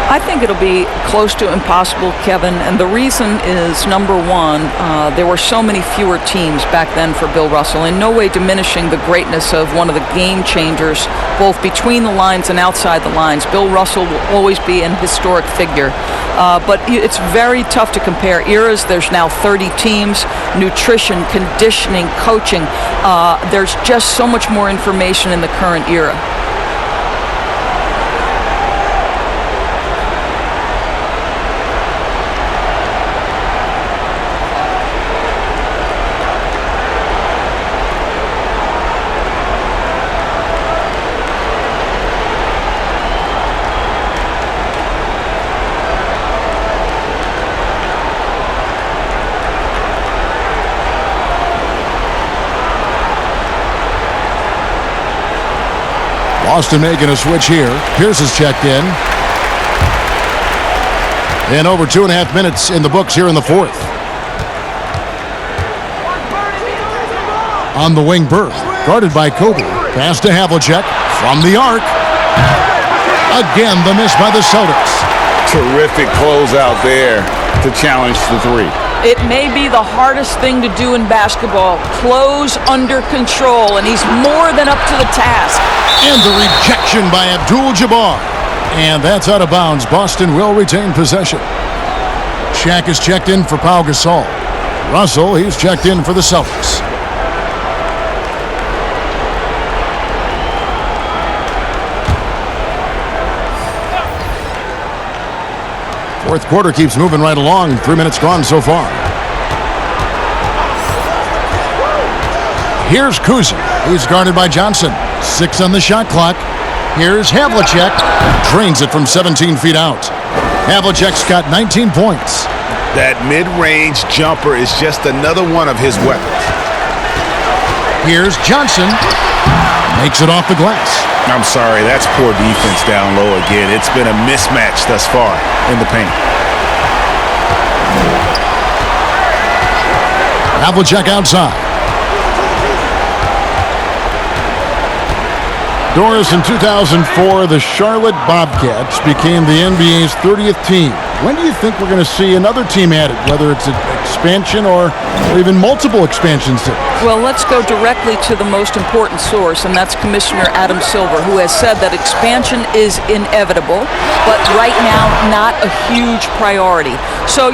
I think it'll be close to impossible, Kevin, and the reason is, number one, there were so many fewer teams back then for Bill Russell, in no way diminishing the greatness of one of the game changers, both between the lines and outside the lines. Bill Russell will always be an historic figure, but it's very tough to compare eras. There's now 30 teams, nutrition, conditioning, coaching. There's just so much more information in the current era. Boston making a switch here. Pierce is checked in. And over 2.5 minutes in the books here in the fourth. On the wing, Bird. Guarded by Kobe. Pass to Havlicek. From the arc. Again, the miss by the Celtics. Terrific closeout there to challenge the three. It may be the hardest thing to do in basketball. Close under control, and he's more than up to the task. And the rejection by Abdul-Jabbar. And that's out of bounds. Boston will retain possession. Shaq is checked in for Pau Gasol. Russell, he's checked in for the Celtics. Fourth quarter keeps moving right along. 3 minutes gone so far. Here's Kuzi. He's guarded by Johnson. 6 on the shot clock. Here's Havlicek. Drains it from 17 feet out. Havlicek's got 19 points. That mid-range jumper is just another one of his weapons. Here's Johnson. Makes it off the glass. I'm sorry, that's poor defense down low again. It's been a mismatch thus far in the paint. Havlicek outside. Doris, in 2004, the Charlotte Bobcats became the NBA's 30th team when do you think we're going to see another team added, whether it's an expansion or even multiple expansions? Well, let's go directly to the most important source, and that's Commissioner Adam Silver, who has said that expansion is inevitable, but right now not a huge priority. So,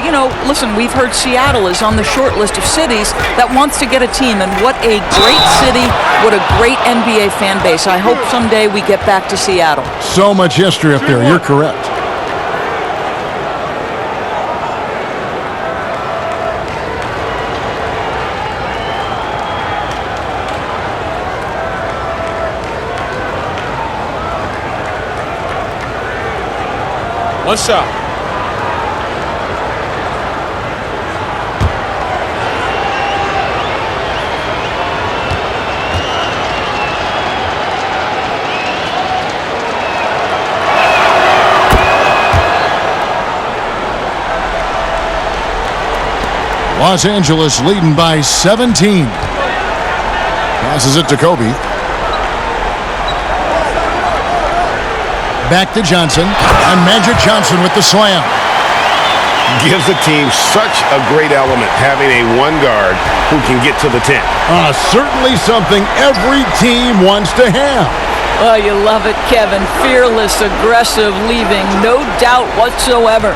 listen, we've heard Seattle is on the short list of cities that wants to get a team, and what a great city, what a great NBA fan base. I hope someday we get back to Seattle. So much history up there. You're correct. One shot. Los Angeles leading by 17. Passes it to Kobe. Back to Johnson. And Magic Johnson with the slam. Gives the team such a great element having a one guard who can get to the 10. Certainly something every team wants to have. Oh, you love it, Kevin. Fearless, aggressive, leaving no doubt whatsoever.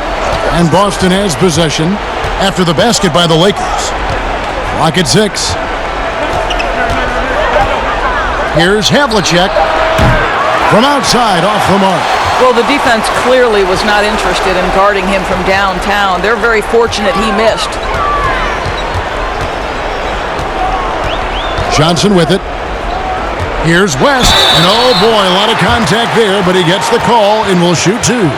And Boston has possession after the basket by the Lakers. Clock at 6. Here's Havlicek from outside off the mark. Well, the defense clearly was not interested in guarding him from downtown. They're very fortunate he missed. Johnson with it. Here's West. And oh boy, a lot of contact there, but he gets the call and will shoot two.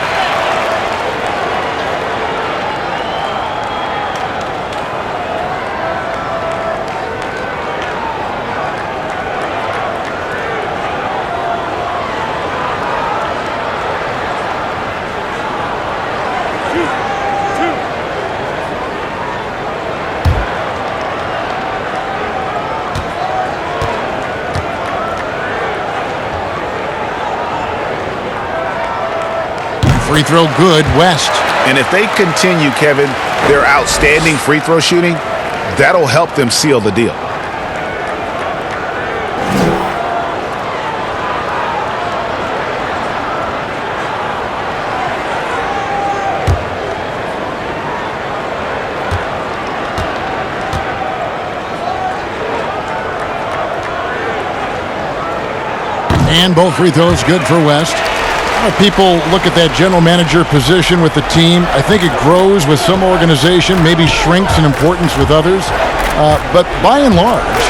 Free throw good, West. And if they continue, Kevin, their outstanding free throw shooting, that'll help them seal the deal. And both free throws good for West. A lot of people look at that general manager position with the team. I think it grows with some organization, maybe shrinks in importance with others. But by and large,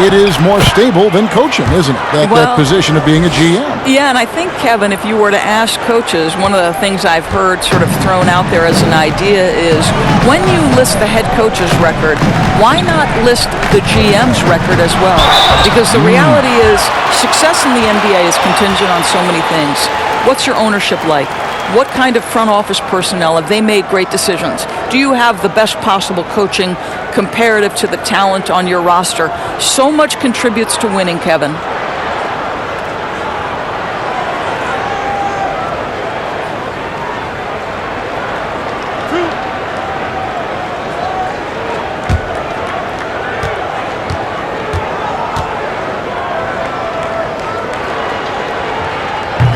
it is more stable than coaching, isn't it? That position of being a GM. Yeah, and I think, Kevin, if you were to ask coaches, one of the things I've heard sort of thrown out there as an idea is when you list the head coach's record, why not list the GM's record as well? Because the reality is success in the NBA is contingent on so many things. What's your ownership like? What kind of front office personnel? Have they made great decisions? Do you have the best possible coaching comparative to the talent on your roster? So much contributes to winning, Kevin.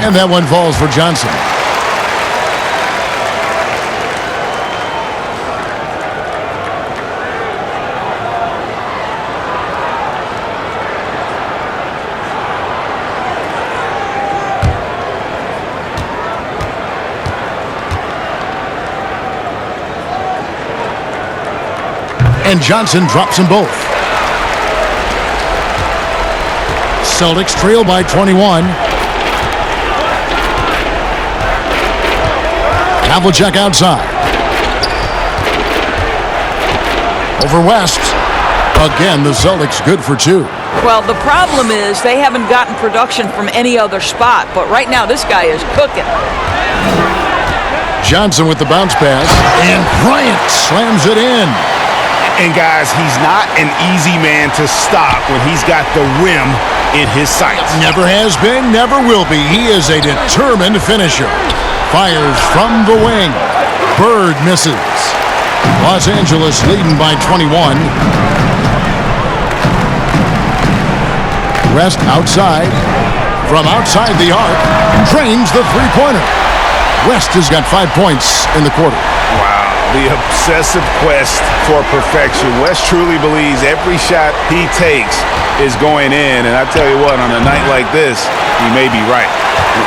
And that one falls for Johnson. And Johnson drops them both. Celtics trail by 21. Havlicek outside. Over West. Again, the Celtics good for two. Well, the problem is they haven't gotten production from any other spot, but right now this guy is cooking. Johnson with the bounce pass, and Bryant slams it in. And guys, he's not an easy man to stop when he's got the rim in his sights. Never has been, never will be. He is a determined finisher. Fires from the wing. Bird misses. Los Angeles leading by 21. West outside. From outside the arc, drains the three-pointer. West has got 5 points in the quarter. Wow, the obsessive quest for perfection. West truly believes every shot he takes is going in. And I tell you what, on a night like this, he may be right.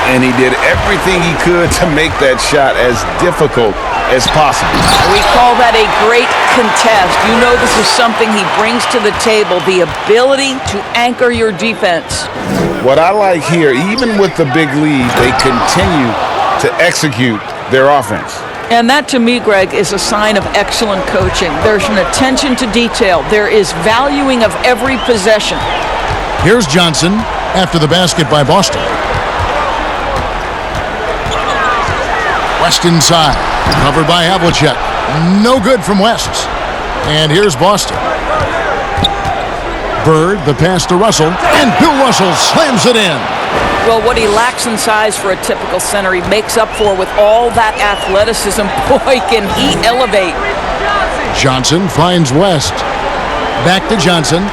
And he did everything he could to make that shot as difficult as possible. We call that a great contest. You know this is something he brings to the table, the ability to anchor your defense. What I like here, even with the big lead, they continue to execute their offense. And that, to me, Greg, is a sign of excellent coaching. There's an attention to detail. There is valuing of every possession. Here's Johnson after the basket by Boston. West inside, covered by Havlicek. No good from West. And here's Boston. Bird, the pass to Russell, and Bill Russell slams it in. Well, what he lacks in size for a typical center, he makes up for with all that athleticism. Boy, can he elevate. Johnson finds West. Back to Johnson.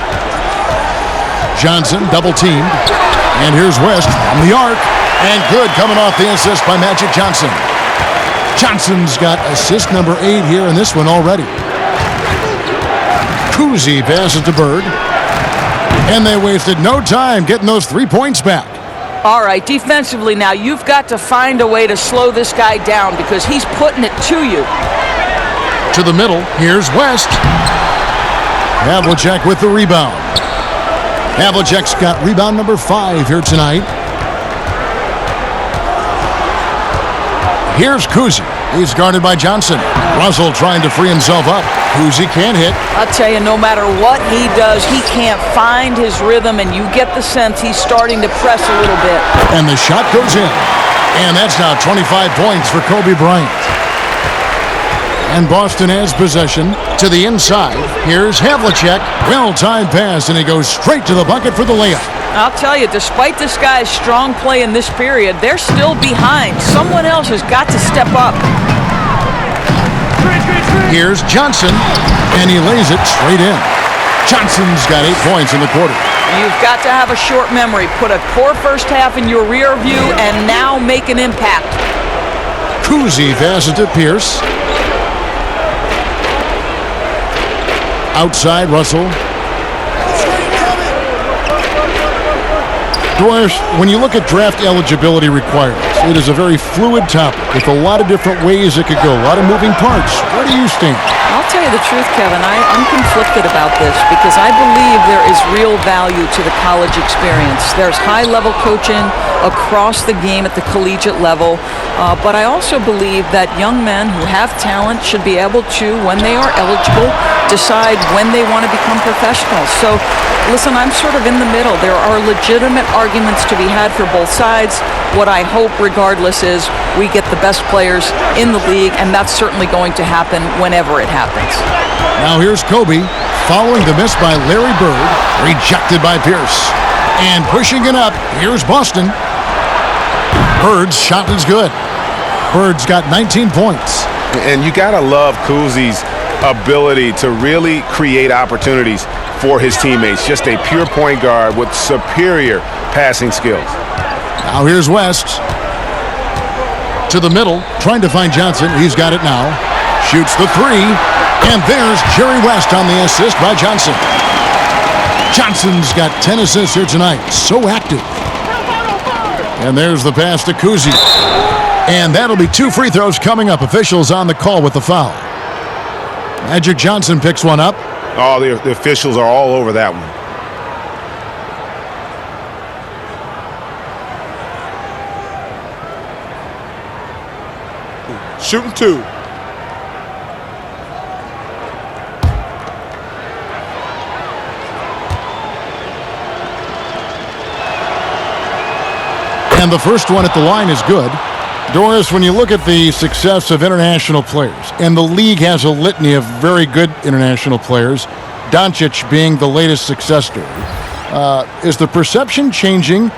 Johnson double-teamed. And here's West from the arc. And good coming off the assist by Magic Johnson. Johnson's got assist number 8 here in this one already. Cousy passes to Bird. And they wasted no time getting those 3 points back. All right, defensively now, you've got to find a way to slow this guy down because he's putting it to you. To the middle, here's West. Havlicek with the rebound. Havlicek's got rebound number 5 here tonight. Here's Cousy. He's guarded by Johnson. Russell trying to free himself up. Cousy can't hit. I'll tell you, no matter what he does, he can't find his rhythm, and you get the sense he's starting to press a little bit. And the shot goes in. And that's now 25 points for Kobe Bryant. And Boston has possession to the inside. Here's Havlicek. Well-timed pass, and he goes straight to the bucket for the layup. I'll tell you, despite this guy's strong play in this period, they're still behind. Someone else has got to step up. Here's Johnson, and he lays it straight in. Johnson's got 8 points in the quarter. You've got to have a short memory. Put a poor first half in your rear view and now make an impact. Cousy passes to Pierce. Outside, Russell. Doris, when you look at draft eligibility requirements, it is a very fluid topic with a lot of different ways it could go, a lot of moving parts. Where do you stand? I'll tell you the truth, Kevin. I'm conflicted about this because I believe there is real value to the college experience. There's high-level coaching across the game at the collegiate level, but I also believe that young men who have talent should be able to, when they are eligible, decide when they want to become professionals. So, listen, I'm sort of in the middle. There are legitimate arguments to be had for both sides. What I hope, regardless, is we get the best players in the league, and that's certainly going to happen whenever it happens. Now here's Kobe, following the miss by Larry Bird, rejected by Pierce. And pushing it up, here's Boston. Bird's shot is good. Bird's got 19 points. And you got to love Cousy's ability to really create opportunities for his teammates. Just a pure point guard with superior passing skills. Now here's West. To the middle, trying to find Johnson. He's got it now. Shoots the 3. And there's Jerry West on the assist by Johnson. Johnson's got 10 assists here tonight. So active. And there's the pass to Cousy. And that'll be 2 free throws coming up. Officials on the call with the foul. Magic Johnson picks one up. Oh, the officials are all over that one. Shooting 2. And the first one at the line is good. Doris, when you look at the success of international players, and the league has a litany of very good international players, Doncic being the latest success story, is the perception changing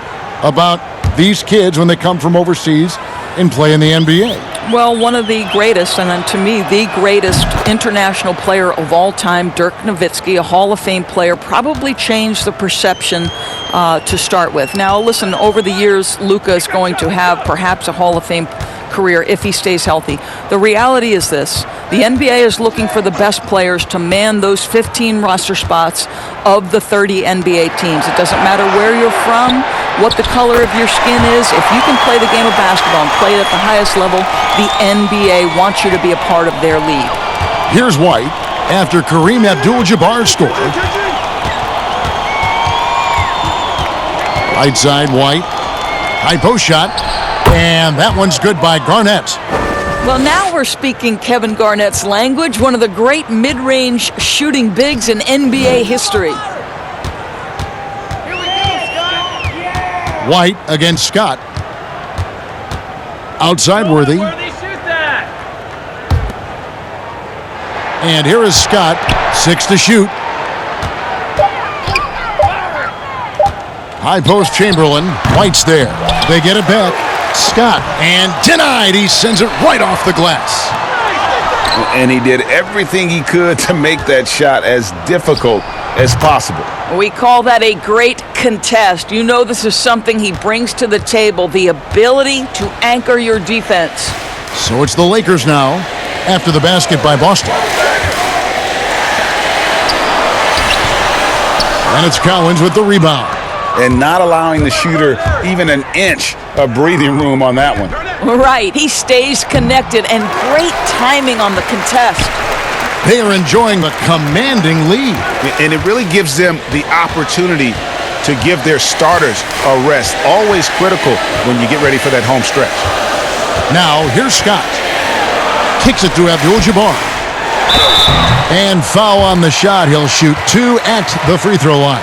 about these kids when they come from overseas and play in the NBA? Well, one of the greatest, and to me, the greatest international player of all time, Dirk Nowitzki, a Hall of Fame player, probably changed the perception to start with. Now, listen, over the years, Luka is going to have perhaps a Hall of Fame career if he stays healthy. The reality is this. The NBA is looking for the best players to man those 15 roster spots of the 30 NBA teams. It doesn't matter where you're from, what the color of your skin is. If you can play the game of basketball and play it at the highest level, the NBA wants you to be a part of their league. Here's White after Kareem Abdul-Jabbar scored. Right side, White. High post shot. And that one's good by Garnett. Well, now we're speaking Kevin Garnett's language, one of the great mid-range shooting bigs in NBA history. White against Scott. Outside Worthy. And here is Scott, 6 to shoot. High post Chamberlain. White's there. They get it back. Scott, and denied. He sends it right off the glass. And he did everything he could to make that shot as difficult as possible. We call that a great contest. You know this is something he brings to the table, the ability to anchor your defense. So it's the Lakers now, after the basket by Boston. And it's Cowens with the rebound. And not allowing the shooter even an inch of breathing room on that one. Right, he stays connected, and great timing on the contest. They are enjoying the commanding lead. And it really gives them the opportunity to give their starters a rest. Always critical when you get ready for that home stretch. Now, here's Scott. Kicks it to Abdul-Jabbar. And foul on the shot. He'll shoot 2 at the free throw line.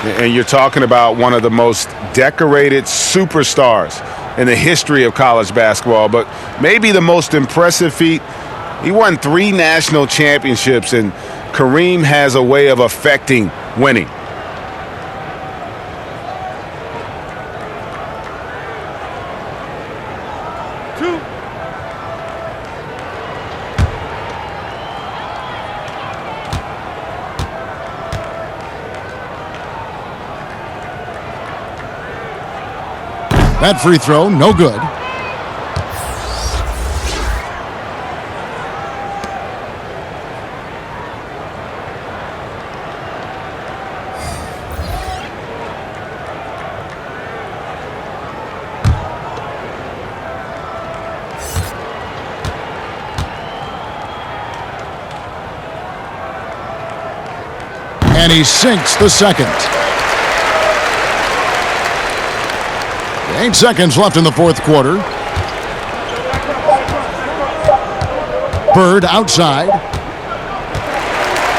And you're talking about one of the most decorated superstars in the history of college basketball, but maybe the most impressive feat. He won 3 national championships, and Kareem has a way of affecting winning. That free throw, no good. And he sinks the second. 8 seconds left in the fourth quarter. Bird outside.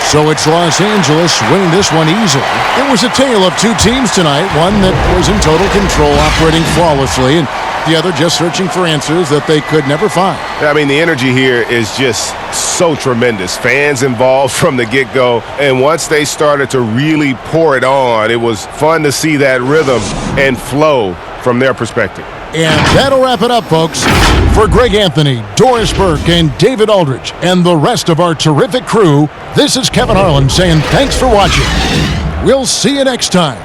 So it's Los Angeles winning this one easily. It was a tale of 2 teams tonight. One that was in total control, operating flawlessly, and the other just searching for answers that they could never find. I mean, the energy here is just so tremendous. Fans involved from the get-go, and once they started to really pour it on, it was fun to see that rhythm and flow from their perspective. And that'll wrap it up, folks. For Greg Anthony, Doris Burke, and David Aldridge, and the rest of our terrific crew, this is Kevin Harlan saying thanks for watching. We'll see you next time.